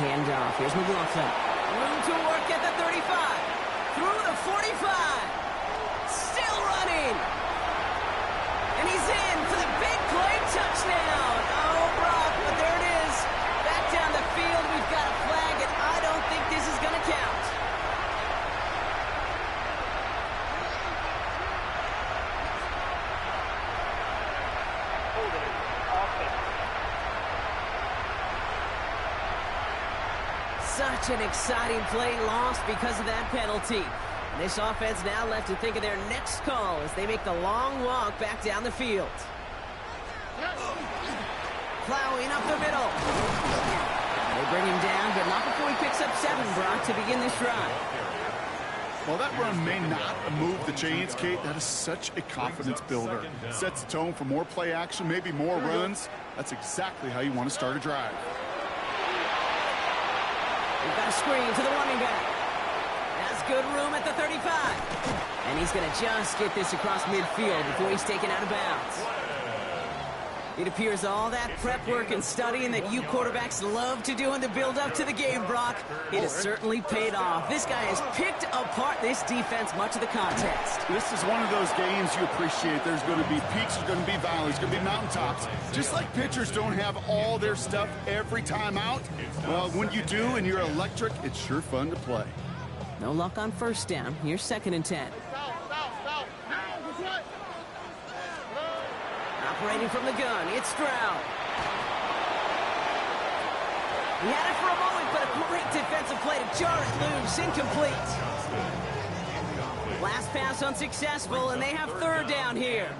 Handoff. Here's McLaughlin. Room to work at the 35. Through the 45. Still running. And he's in for the big play touchdown. Oh, Brock, but there it is. Back down the field. We've got a flag, and I don't think this is going to count. Such an exciting play lost because of that penalty. And this offense now left to think of their next call as they make the long walk back down the field. Plowing up the middle. They bring him down, but not before he picks up 7, Brock, to begin this drive. While that run may not move the chains, Kate, that is such a confidence builder. Sets the tone for more play action, maybe more runs. That's exactly how you want to start a drive. We've got a screen to the running back. Has good room at the 35. And he's going to just get this across midfield before he's taken out of bounds. It appears all that prep work and studying that you quarterbacks love to do in the build-up to the game, Brock, it has certainly paid off. This guy has picked apart this defense much of the contest. This is one of those games you appreciate. There's going to be peaks, there's going to be valleys, there's going to be mountaintops. Just like pitchers don't have all their stuff every time out, well, when you do and you're electric, it's sure fun to play. No luck on 1st down. Here's 2nd and 10. Operating from the gun, it's Stroud. He had it for a moment, but a great defensive play to jar it loose. Incomplete. Last pass unsuccessful, and they have 3rd down here.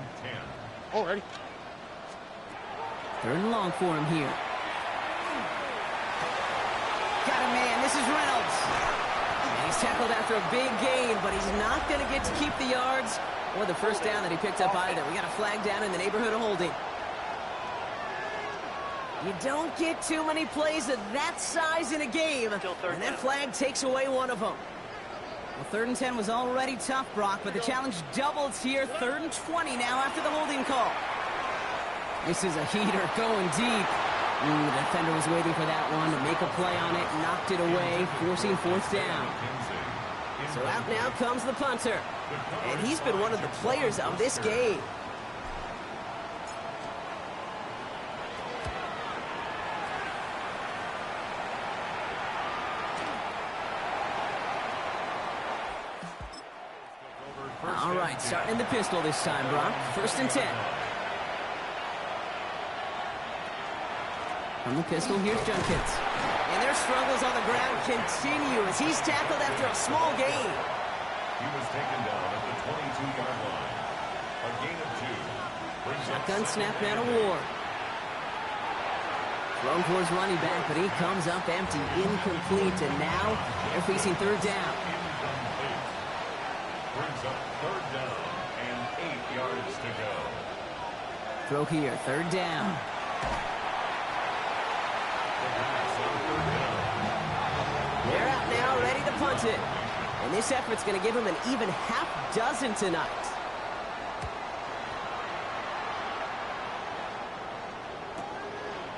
Already. 3rd and long for him here. Got a man. This is Reynolds. And he's tackled after a big gain, but he's not going to get to keep the yards or the 1st down that he picked up either. We got a flag down in the neighborhood of holding. You don't get too many plays of that size in a game, and that flag takes away one of them. Well, 3rd and 10 was already tough, Brock, but the challenge doubles here. 3rd and 20 now after the holding call. This is a heater going deep. The defender was waiting for that one to make a play on it, knocked it away, forcing 4th down. So out now comes the punter. And he's been one of the players of this game. All right, starting in the pistol this time, Brock. 1st and 10. From the pistol, here's Judkins. And their struggles on the ground continue as he's tackled after a small gain. He was taken down at the 22-yard line. A gain of 2. Shotgun snap now to Ward. Thrown for his running back, but he comes up empty, incomplete, and now they're facing third down. Brings up third down and 8 yards to go. Throw here, third down. They're out now, ready to punt it. And this effort's going to give him an even half dozen tonight.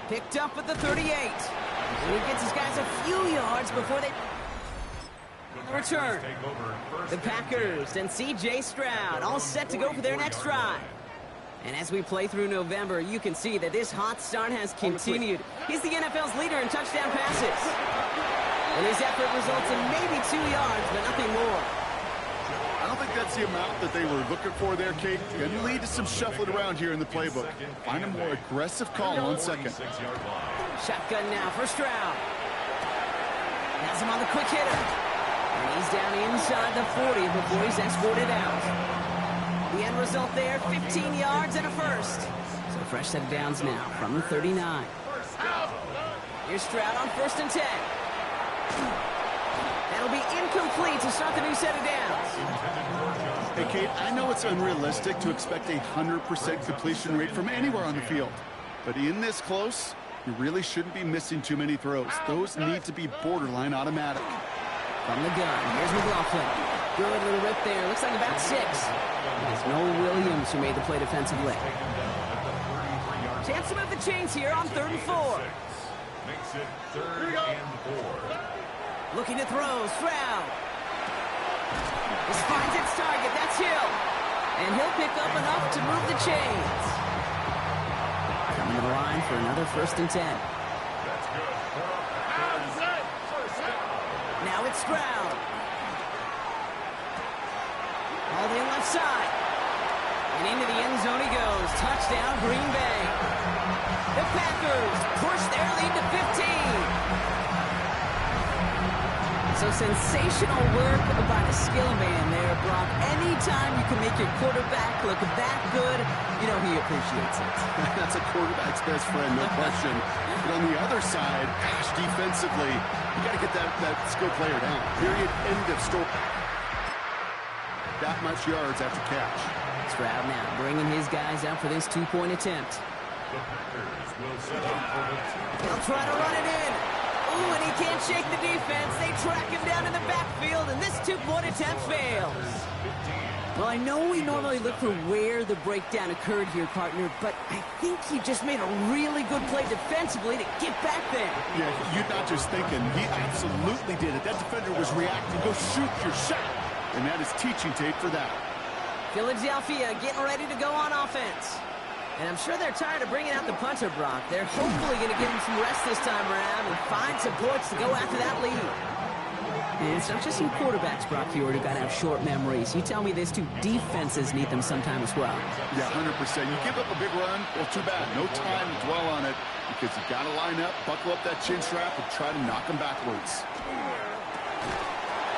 Picked up at the 38. And he gets his guys a few yards before they return. The Packers and C.J. Stroud all set to go for their next drive. And as we play through November, you can see that this hot start has continued. He's the NFL's leader in touchdown passes. And his effort results in maybe 2 yards, but nothing more. I don't think that's the amount that they were looking for there, Kate. Going to lead to some shuffling around here in the playbook. Find a more aggressive call on second. Shotgun now for Stroud. Has him on the quick hitter. And he's down inside the 40 before he's escorted out. The end result there, 15 yards and a first. So fresh set of downs now from the 39. Here's Stroud on 1st and 10. That'll be incomplete to start the new set of downs. Hey, Kate, I know it's unrealistic to expect a 100% completion rate from anywhere on the field. But in this close, you really shouldn't be missing too many throws. Those need to be borderline automatic. From the gun, here's McLaughlin. Good little rip there. Looks like about 6. It's Noel Williams who made the play defensively. Chance to move the chains here on 3rd and 4. Makes it 3rd and 4. Looking to throw, Stroud. This finds its target, that's Hill. And he'll pick up enough to move the chains. Coming to the line for another 1st and 10. That's good. Now it's Stroud. All the left side. And into the end zone he goes. Touchdown, Green Bay. The Packers push their lead to 15. So sensational work by the skill man there, Brock. Anytime you can make your quarterback look that good, you know he appreciates it. That's a quarterback's best friend, no question. But on the other side, gosh, defensively, you got to get that skill player down. Period. End of story. That much yards after catch. Stroud now bringing his guys out for this 2-point attempt. The Packers will set up for the 2. They'll try to run it in. Ooh, and he can't shake the defense. They track him down in the backfield, and this 2-point attempt fails. Well, I know we normally look for where the breakdown occurred here, partner, but I think he just made a really good play defensively to get back there. Yeah, you're not just thinking. He absolutely did it. That defender was reacting. Go shoot your shot. And that is teaching tape for that. Philadelphia getting ready to go on offense. And I'm sure they're tired of bringing out the punter, Brock. They're hopefully going to give him some rest this time around and find some points to go after that lead. And it's not just some quarterbacks, Brock, here who got to have short memories. You tell me these 2 defenses need them sometime as well. Yeah, 100%. You give up a big run, well, too bad. No time to dwell on it because you got to line up, buckle up that chin strap, and try to knock them backwards.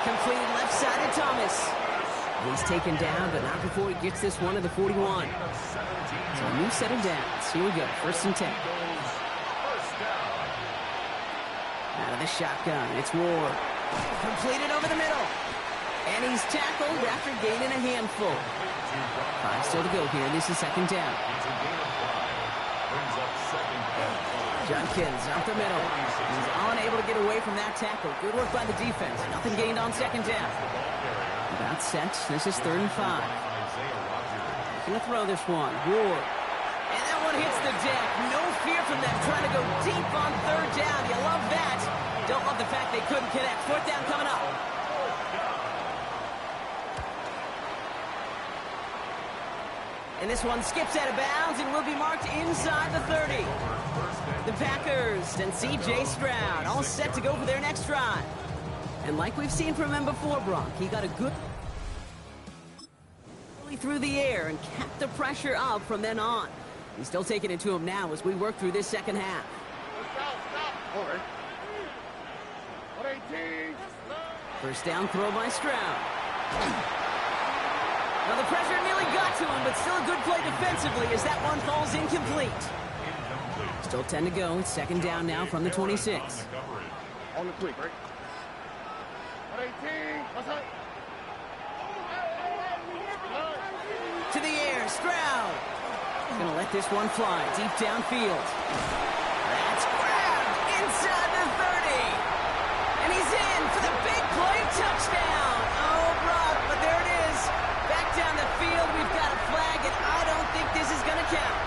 Completed left side to Thomas. He's taken down, but not before he gets this one to the 41. So a new set of downs. Here we go, 1st and 10. Out of the shotgun, it's Ward. Completed over the middle. And he's tackled after gaining a handful. 5 still to go here. This is 2nd down. Junkins up the middle. He's unable to get away from that tackle. Good work by the defense. Nothing gained on 2nd down. About set. This is 3rd and 5. Gonna throw this one. Ward. And that one hits the deck. No fear from them trying to go deep on 3rd down. You love that. Don't love the fact they couldn't connect. 4th down coming up. And this one skips out of bounds and will be marked inside the 30. The Packers and C.J. Stroud all set to go for their next drive. And like we've seen from him before, Brock, he got a good through the air and kept the pressure up from then on. He's still taking it to him now as we work through this 2nd half. All right. 118. 1st down throw by Stroud. Well, the pressure nearly got to him, but still a good play defensively as that one falls incomplete. Still 10 to go. It's second down now from the 26. On the quick, right? 118. What's up? To the air, Stroud. He's going to let this one fly deep downfield. That's grabbed inside the 30. And he's in for the big play touchdown. Oh, Brock, but there it is. Back down the field, we've got a flag, and I don't think this is going to count.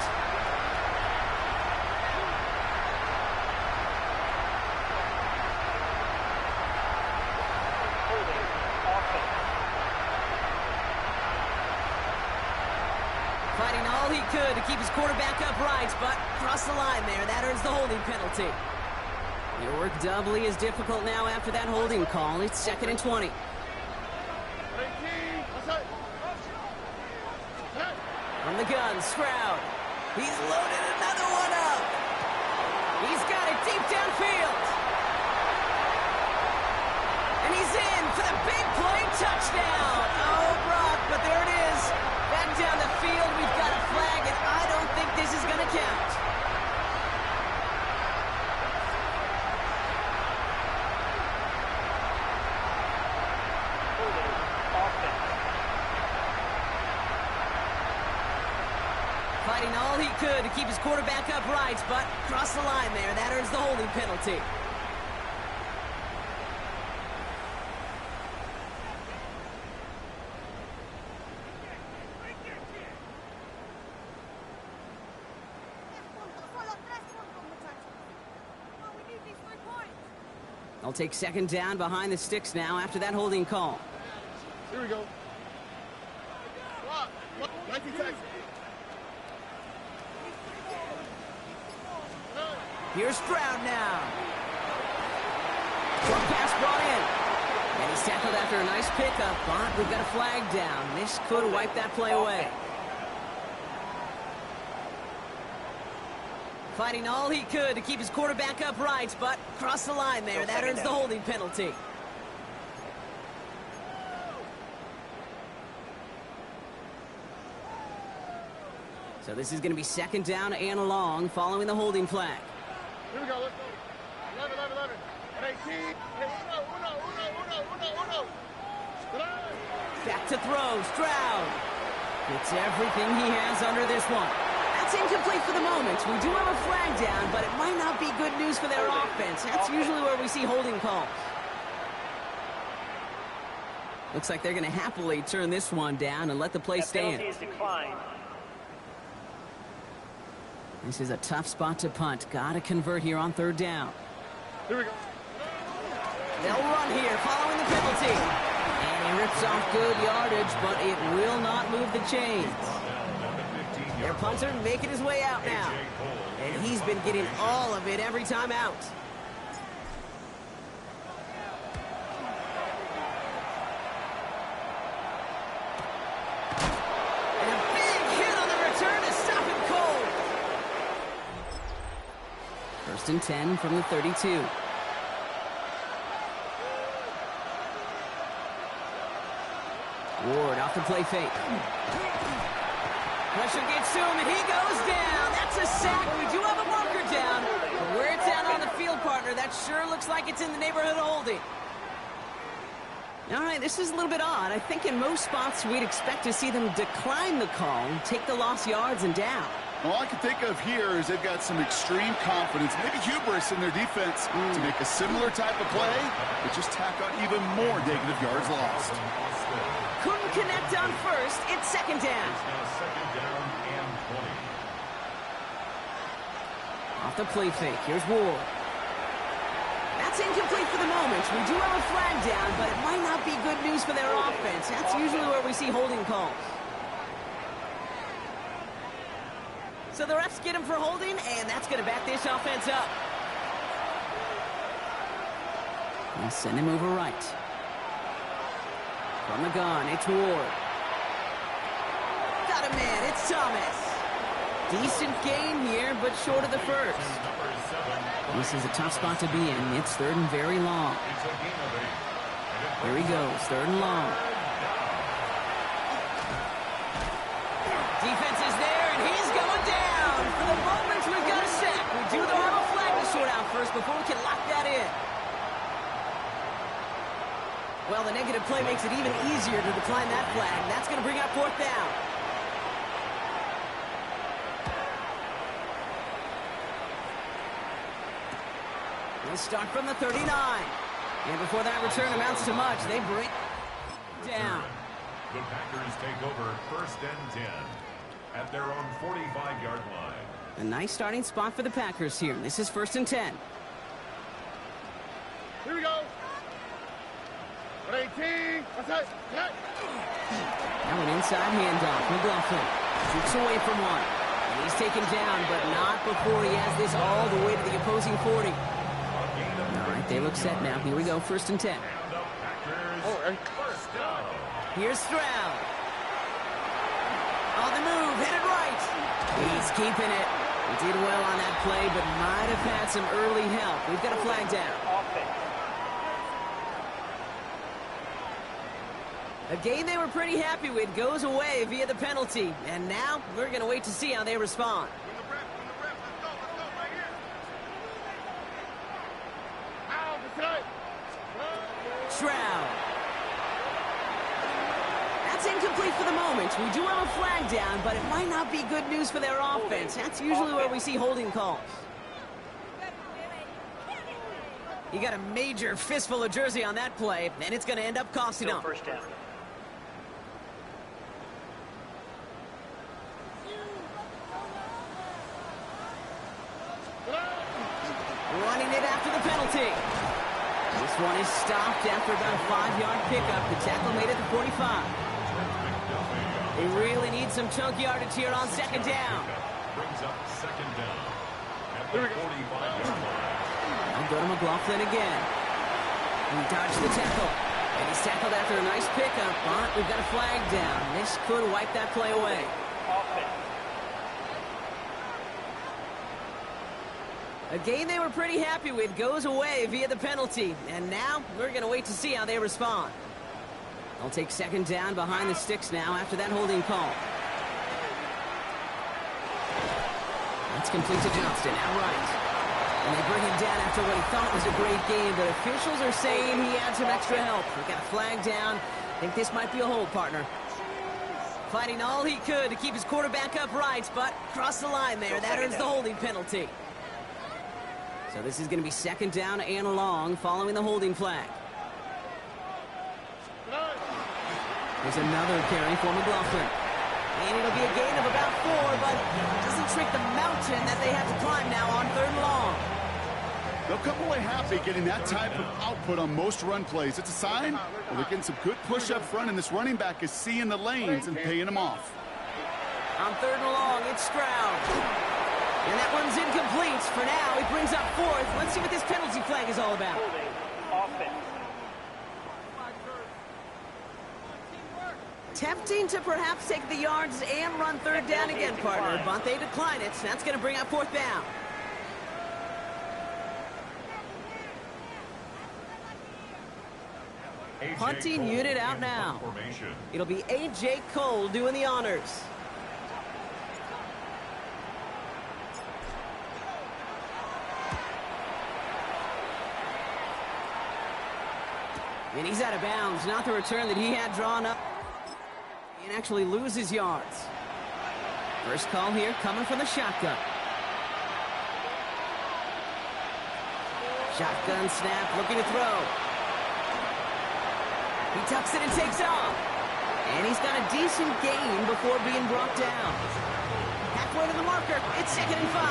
Fighting all he could to keep his quarterback upright, but crossed the line there. That earns the holding penalty. Your work doubly is difficult now after that holding call. It's second and 20. From the gun, Stroud. He's loaded another one up. He's got it deep downfield. And he's in for the big play touchdown. Oh, Brock, but there it is. Back down the field, we've got a flag, and I don't think this is going to count. Fighting all he could to keep his quarterback upright, but crossed the line there. That earns the holding penalty. They'll take second down behind the sticks now after that holding call. Here we go. 19 seconds. Here's Stroud now. Short pass brought in. And he's tackled after a nice pickup, but we've got a flag down. This could wipe that play away. Fighting all he could to keep his quarterback upright, but crossed the line there. That earns the holding penalty. So this is going to be second down and long following the holding flag. Here we go. Let's go. 11. 18. Back to throw. Stroud gets everything he has under this one. That's incomplete for the moment. We do have a flag down, but it might not be good news for their offense. That's usually where we see holding calls. Looks like they're going to happily turn this one down and let the play stand. Penalty is declined. This is a tough spot to punt. Got to convert here on third down. Here we go. They'll run here following the penalty. And he rips off good yardage, but it will not move the chains. Their punter making his way out now. And he's been getting all of it every time out. And a big hit on the return to stop him cold. First and 10 from the 32. Ward off the play fake. Pressure gets to him, and he goes down. That's a sack. We do have a marker down. But where it's at on the field, partner, that sure looks like it's in the neighborhood of holding. All right, this is a little bit odd. I think in most spots we'd expect to see them decline the call, take the lost yards and down. All I can think of here is they've got some extreme confidence, maybe hubris in their defense to make a similar type of play, but just tack on even more negative yards lost. Couldn't connect on first. It's second down. Second down and 20. Off the play fake. Here's Ward. That's incomplete for the moment. We do have a flag down, but it might not be good news for their offense. That's usually where we see holding calls. So the refs get him for holding, and that's going to back this offense up. And send him over right. From the gun, it's Ward. Got a man, it's Thomas. Decent gain here, but short of the first. This is a tough spot to be in. It's third and very long. Here he goes, third and long. Defense is there, and he's going down. For the moment, we've got a sack. We do first before we can lock that in. Well, the negative play makes it even easier to decline that flag. That's going to bring up fourth down. They'll start from the 39. And before that return amounts to much, they bring down. The Packers take over 1st and 10 at their own 45-yard line. A nice starting spot for the Packers here. This is 1st and 10. Here we go. 18. What's that? Now an inside handoff. McLaughlin shoots away from one. And he's taken down, but not before he has this all the way to the opposing 40. All right, they look set now. Here we go, 1st and 10. And the Packers first down. Here's Stroud. On the move, hit it right. He's keeping it. He did well on that play, but might have had some early help. We've got a flag down. A game they were pretty happy with goes away via the penalty. And now we're going to wait to see how they respond. Stroud. That's incomplete for the moment. We do have a flag down, but it might not be good news for their offense. That's usually where we see holding calls. He got a major fistful of jersey on that play, and it's going to end up costing him. First down. Running it after the penalty. This one is stopped after about a 5-yard pickup. The tackle made it to 45. They really need some chunk yardage here on 2nd down. Brings up 2nd down at the 45-yard line. I'll go to McLaughlin again. He dodged the tackle. And he's tackled after a nice pickup, but we've got a flag down. This could wipe that play away. A game they were pretty happy with goes away via the penalty. And now we're going to wait to see how they respond. They'll take 2nd down behind the sticks now after that holding call. That's complete to Johnston, outright. And they bring him down after what he thought was a great game, but officials are saying he had some extra help. We got a flag down. I think this might be a hold, partner. Fighting all he could to keep his quarterback upright, but crossed the line there. That earns the holding penalty. So this is going to be 2nd down and long following the holding flag. There's another carry for McLaughlin. And it'll be a gain of about 4, but it doesn't shrink the mountain that they have to climb now on 3rd and long. They'll come away happy getting that type of output on most run plays. It's a sign they're getting some good push up front, and this running back is seeing the lanes and paying them off. On 3rd and long, it's Stroud. And that one's incomplete. For now, he brings up 4th. Let's see what this penalty flag is all about. Tempting to perhaps take the yards and run 3rd down again, partner, but they decline it. So that's going to bring up 4th down. Punting unit out now. It'll be A.J. Cole doing the honors. And he's out of bounds. Not the return that he had drawn up. And actually loses yards. First call here coming from the shotgun. Shotgun snap, looking to throw. He tucks it and takes off. And he's got a decent gain before being brought down. Halfway to the marker, it's 2nd and 5.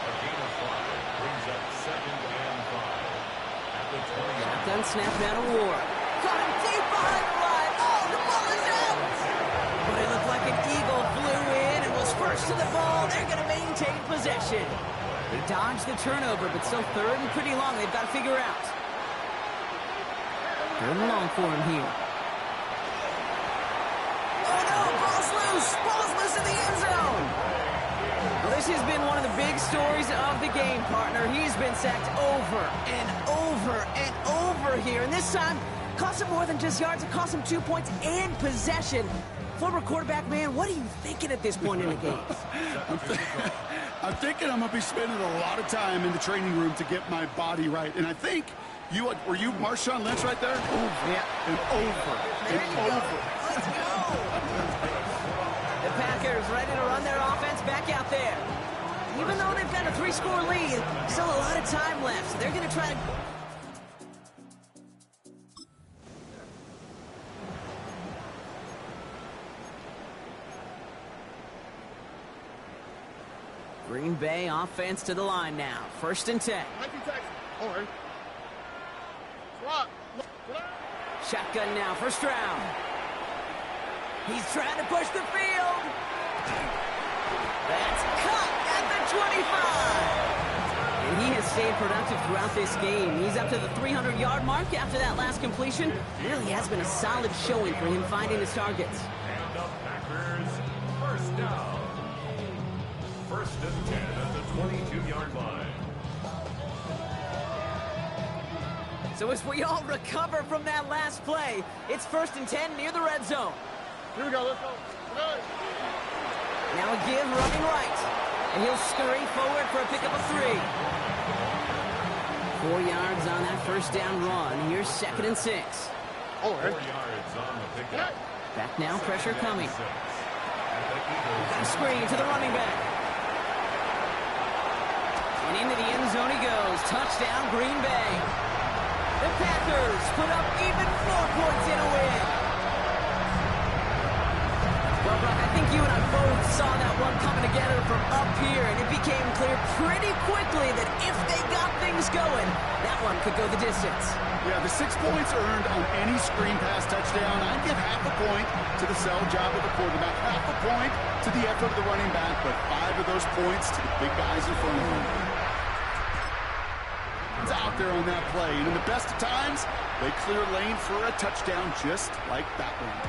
A gain of 5 brings up 2nd and 5 at the 20. Shotgun snap down to Ward. Caught him deep behind the line. Oh, the ball is out! But it looked like an eagle flew in and was first to the ball. They're going to maintain possession. They dodged the turnover, but still 3rd and pretty long. They've got to figure out. 3rd and long for him here. Oh no, ball's loose! Ball's loose in the end zone! Well, this has been one of the big stories of the game, partner. He's been sacked over and over and over here. And this time, cost him more than just yards. It cost him 2 points and possession. Former quarterback, man, what are you thinking at this point in the game? I'm thinking I'm going to be spending a lot of time in the training room to get my body right. And I think were you Marshawn Lynch right there? Over and over and over. Let's go. The Packers ready to run their offense back out there. Even though they've got a 3-score lead, still a lot of time left. So they're going to try to... Green Bay offense to the line now. 1st and 10. Over. Swap. Shotgun now, 1st round. He's trying to push the field. That's cut at the 25. And he has stayed productive throughout this game. He's up to the 300-yard mark after that last completion. Really has been a solid showing for him finding his targets. And the Packers, 1st down. 1st and 10 at the 22-yard line. So as we all recover from that last play, it's 1st and 10 near the red zone. Here we go. Let's go. Good. Now a give running right. And he'll scurry forward for a pickup of 3. 4 yards on that 1st down run. Here's 2nd and 6. Over. 4 yards on the pickup. Back now, pressure coming. Got a screen to the running back. And into the end zone he goes. Touchdown, Green Bay. The Packers put up even more points in a win. Well, Brock, I think you and I both saw that one coming together from up here, and it became clear pretty quickly that if they got things going, that one could go the distance. Yeah, the 6 points earned on any screen pass touchdown. I'd give half a point to the sell job of the quarterback, half a point to the effort of the running back, but 5 of those points to the big guys in front of him. It's out there on that play, and in the best of times, they clear lane for a touchdown just like that one.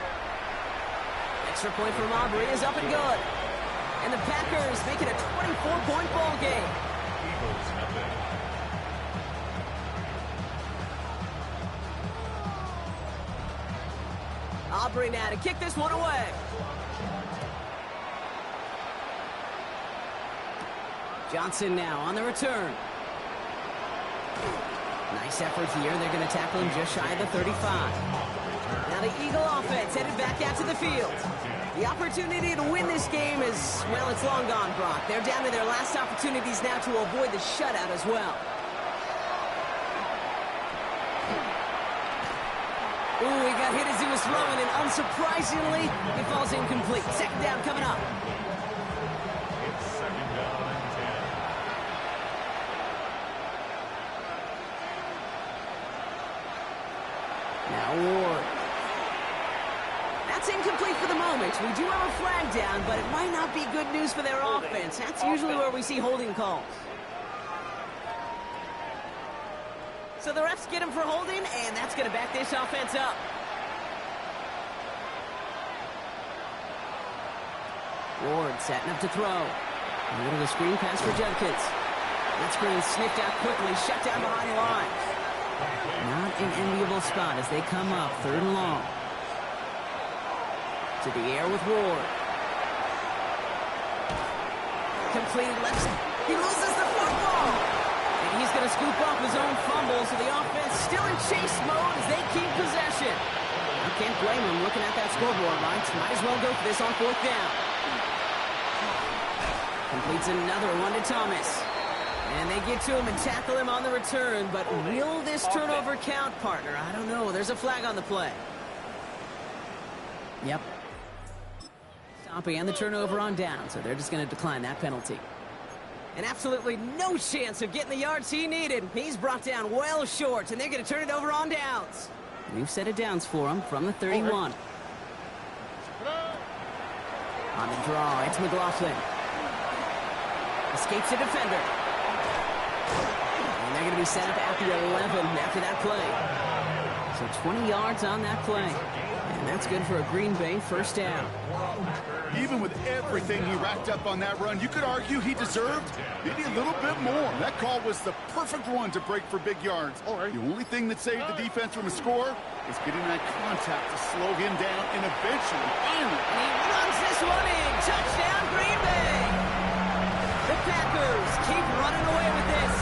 Extra point from Aubrey is up and good. And the Packers make it a 24-point ball game. Eagles nothing. Aubrey now to kick this one away. Johnson now on the return. Nice effort here. They're going to tackle him just shy of the 35. Now the Eagle offense headed back out to the field. The opportunity to win this game is, well, it's long gone, Brock. They're down to their last opportunities now to avoid the shutout as well. Ooh, he got hit as he was throwing, and unsurprisingly, he falls incomplete. 2nd down coming up. It's 2nd down and 10. Now Ward. That's incomplete for the moment. We do have a flag down, but it might not be good news for their offense. That's usually where we see holding calls. So the refs get him for holding, and that's going to back this offense up. Ward setting up to throw. A little of the screen pass for Judkins. That screen sniffed out quickly, shut down behind the line. Not an enviable spot as they come up 3rd and long. To the air with Ward. Completed left side. He loses the football. And he's going to scoop up his own fumble, so the offense still in chase mode as they keep possession. I can't blame him looking at that scoreboard, right? Might as well go for this on 4th down. Completes another one to Thomas. And they get to him and tackle him on the return, but will this turnover count, partner? I don't know. There's a flag on the play. Yep. Stopping and the turnover on down, so they're just going to decline that penalty. And absolutely no chance of getting the yards he needed. He's brought down well short, and they're going to turn it over on downs. New set of downs for him from the 31. On the draw, it's McLaughlin. Escapes the defender. And they're going to be set up at the 11 after that play. So 20 yards on that play. And that's good for a Green Bay 1st down. Even with everything he racked up on that run, you could argue he deserved maybe a little bit more. That call was the perfect one to break for big yards. The only thing that saved the defense from a score was getting that contact to slow him down and eventually, finally. And he runs this one in. Touchdown, Green Bay. The Packers keep running away with this.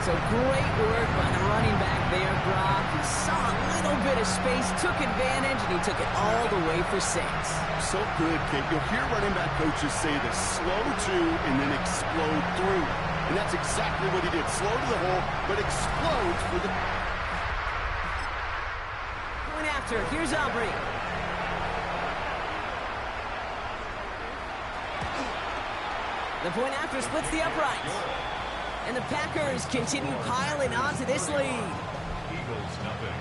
So great work by the running back there, Brock. He saw a little bit of space, took advantage, and he took it all the way for 6. So good, Kate. You'll hear running back coaches say this: slow to and then explode through. And that's exactly what he did. Slow to the hole, but explodes for the... Point after. Here's Aubrey. The point after splits the uprights. And the Packers continue piling on to this lead. Eagles nothing.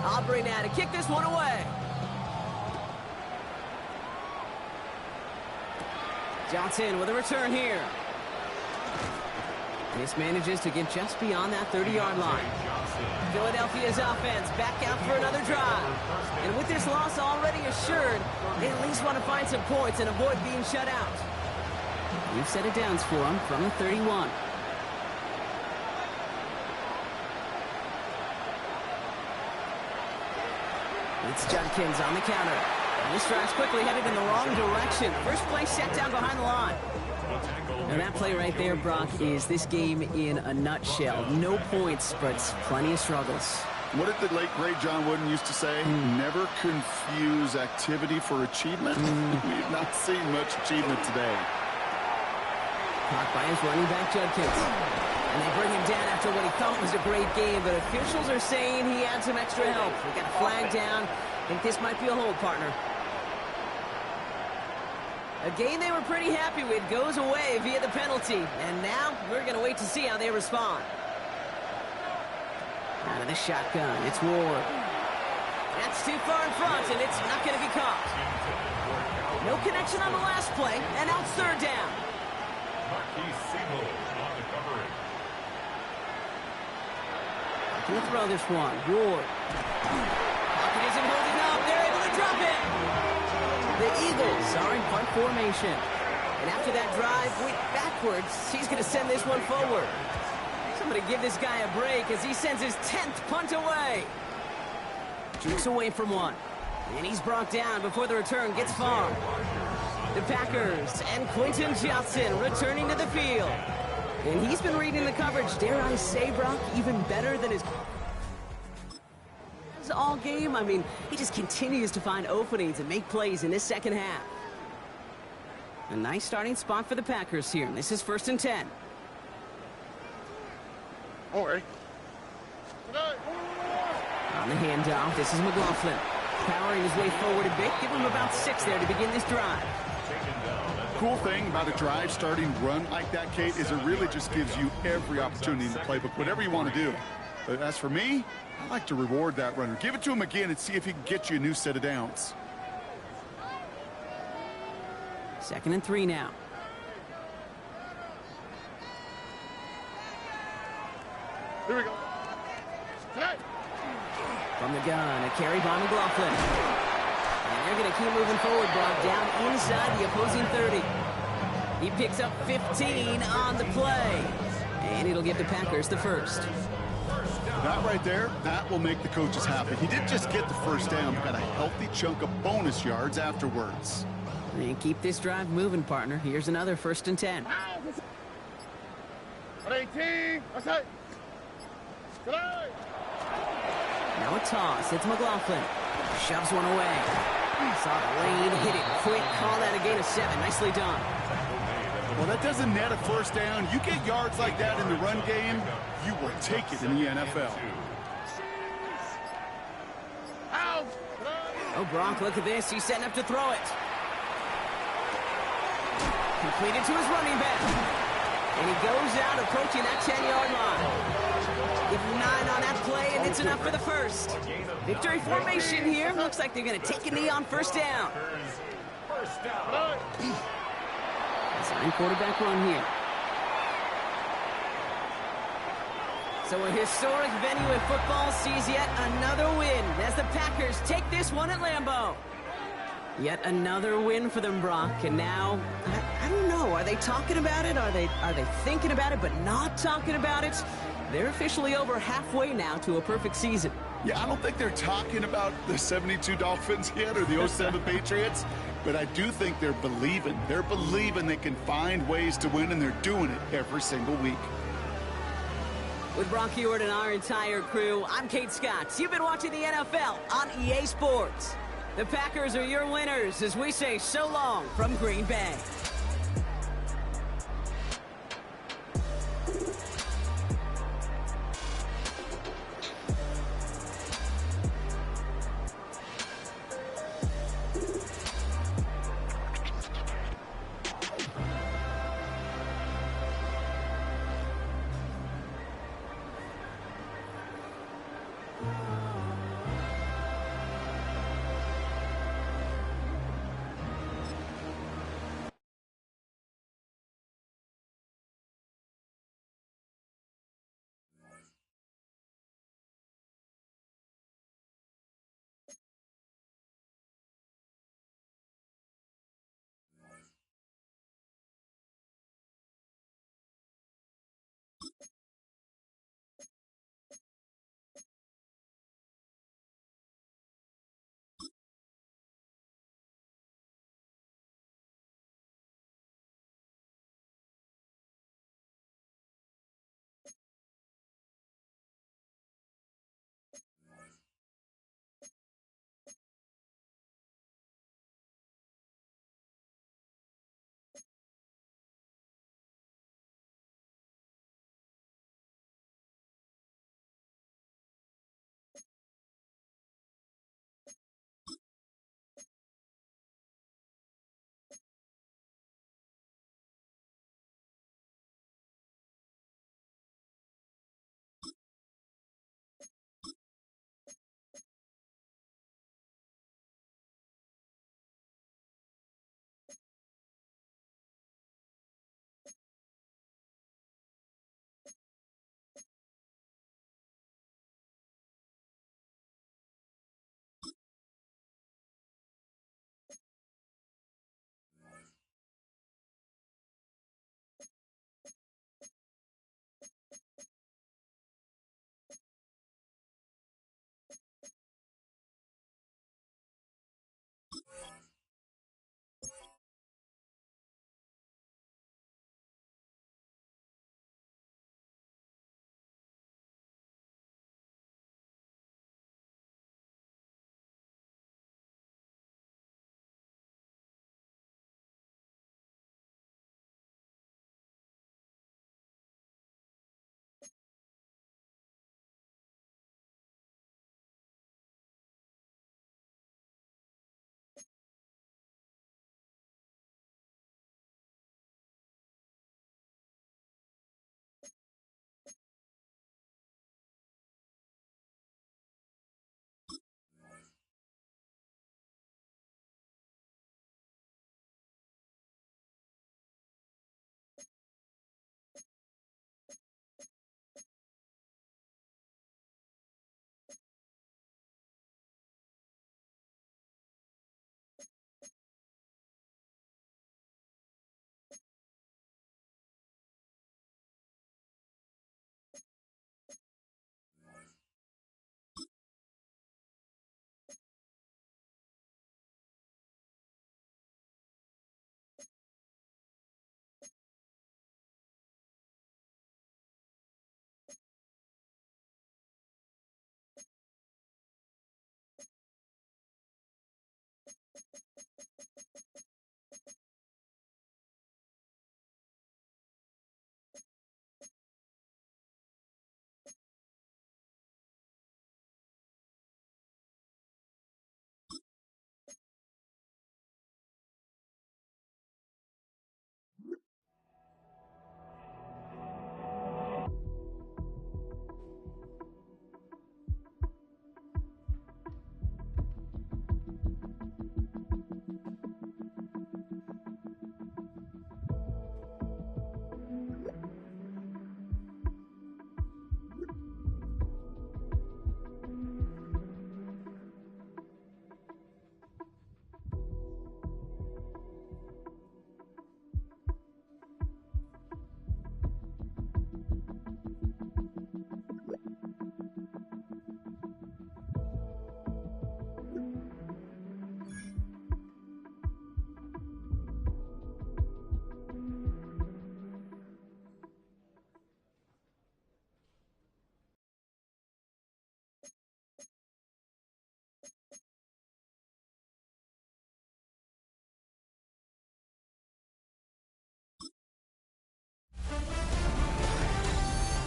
Aubrey now to kick this one away. Johnson with a return here. This manages to get just beyond that 30-yard line. Philadelphia's offense back out for another drive. And with this loss already assured, they at least want to find some points and avoid being shut out. We've set it downs for them from the 31. It's Judkins on the counter. And this drive's quickly headed in the wrong direction. First play set down behind the line. Now that play right there, Brock, is this game in a nutshell. No points, but plenty of struggles. What did the late, great John Wooden used to say? Never confuse activity for achievement. We have not seen much achievement today. Caught by his running back, Judkins. And they bring him down after what he thought was a great game, but officials are saying he had some extra help. We got a flag down. I think this might be a hold, partner. A game they were pretty happy with goes away via the penalty. And now we're going to wait to see how they respond. Out of the shotgun, it's Ward. That's too far in front, and it's not going to be caught. No connection on the last play, and now it's third down. Can throw this one. Ward. Pocket isn't holding up. They're able to drop it. The Eagles are in punt formation. And after that drive went backwards, he's going to send this one forward. Somebody give this guy a break as he sends his 10th punt away. Jukes away from one. And he's brought down before the return gets far. The Packers and Quentin Johnson returning to the field. And he's been reading the coverage, dare I say, Brock, even better than his all game. I mean, he just continues to find openings and make plays in this second half. A nice starting spot for the Packers here. This is 1st and 10. Don't worry. On the handoff, this is McLaughlin. Powering his way forward a bit. Give him about 6 there to begin this drive. Cool thing about a drive starting run like that, Kate, is it really just gives you every opportunity in the playbook, whatever you want to do. But as for me, I like to reward that runner. Give it to him again and see if he can get you a new set of downs. 2nd and 3 now. Here we go. From the gun, a carry by McLaughlin. And they're going to keep moving forward, Brock, down inside the opposing 30. He picks up 15 on the play. And it'll give the Packers the first. That right there, that will make the coaches happy. He didn't just get the first down, but got a healthy chunk of bonus yards afterwards. And keep this drive moving, partner. Here's another 1st and 10. 18. That's it. Now a toss. It's McLaughlin. Shoves one away. Saw the lane, hit it quick. Call that a gain of 7. Nicely done. Well, that doesn't net a first down. You get yards like that in the run game, you will take it in the NFL. Oh, Brock, look at this. He's setting up to throw it. Completed to his running back. And he goes out approaching that 10-yard line. Give him 9 on that play, and it's enough for the first. Victory formation here. Looks like they're going to take a knee on first down. Sign quarterback run here. So a historic venue in football sees yet another win as the Packers take this one at Lambeau. Yet another win for them, Brock. And now, I don't know. Are they talking about it? Are they thinking about it but not talking about it? They're officially over halfway now to a perfect season. Yeah, I don't think they're talking about the 72 Dolphins yet or the 07 Patriots, but I do think they're believing. They're believing they can find ways to win, and they're doing it every single week. With Brock Heward and our entire crew, I'm Kate Scott. You've been watching the NFL on EA Sports. The Packers are your winners as we say so long from Green Bay.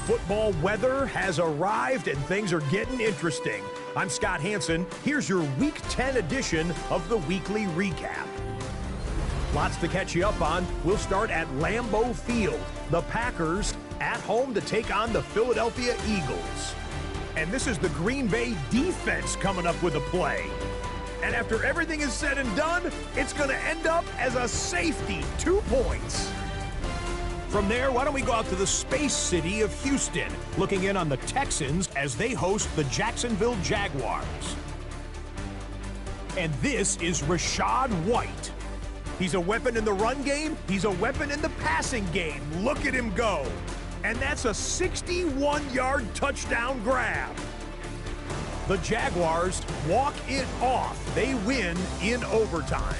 football weather has arrived and things are getting interesting. I'm Scott Hansen. Here's your Week 10 edition of the Weekly Recap. Lots to catch you up on. We'll start at Lambeau Field. The Packers at home to take on the Philadelphia Eagles. And this is the Green Bay defense coming up with a play. And after everything is said and done, it's going to end up as a safety, 2 points. From there, why don't we go out to the space city of Houston, looking in on the Texans as they host the Jacksonville Jaguars. And this is Rachaad White. He's a weapon in the run game. He's a weapon in the passing game. Look at him go. And that's a 61-yard touchdown grab. The Jaguars walk it off. They win in overtime.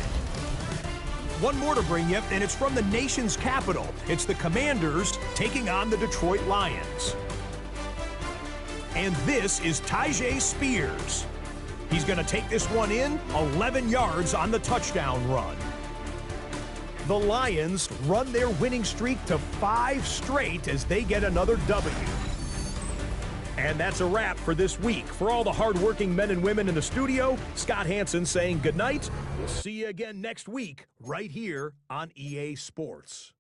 One more to bring you, and it's from the nation's capital. It's the Commanders taking on the Detroit Lions. And this is Tyjae Spears. He's going to take this one in, 11 yards on the touchdown run. The Lions run their winning streak to 5 straight as they get another W. And that's a wrap for this week. For all the hardworking men and women in the studio, Scott Hansen saying goodnight. We'll see you again next week right here on EA Sports.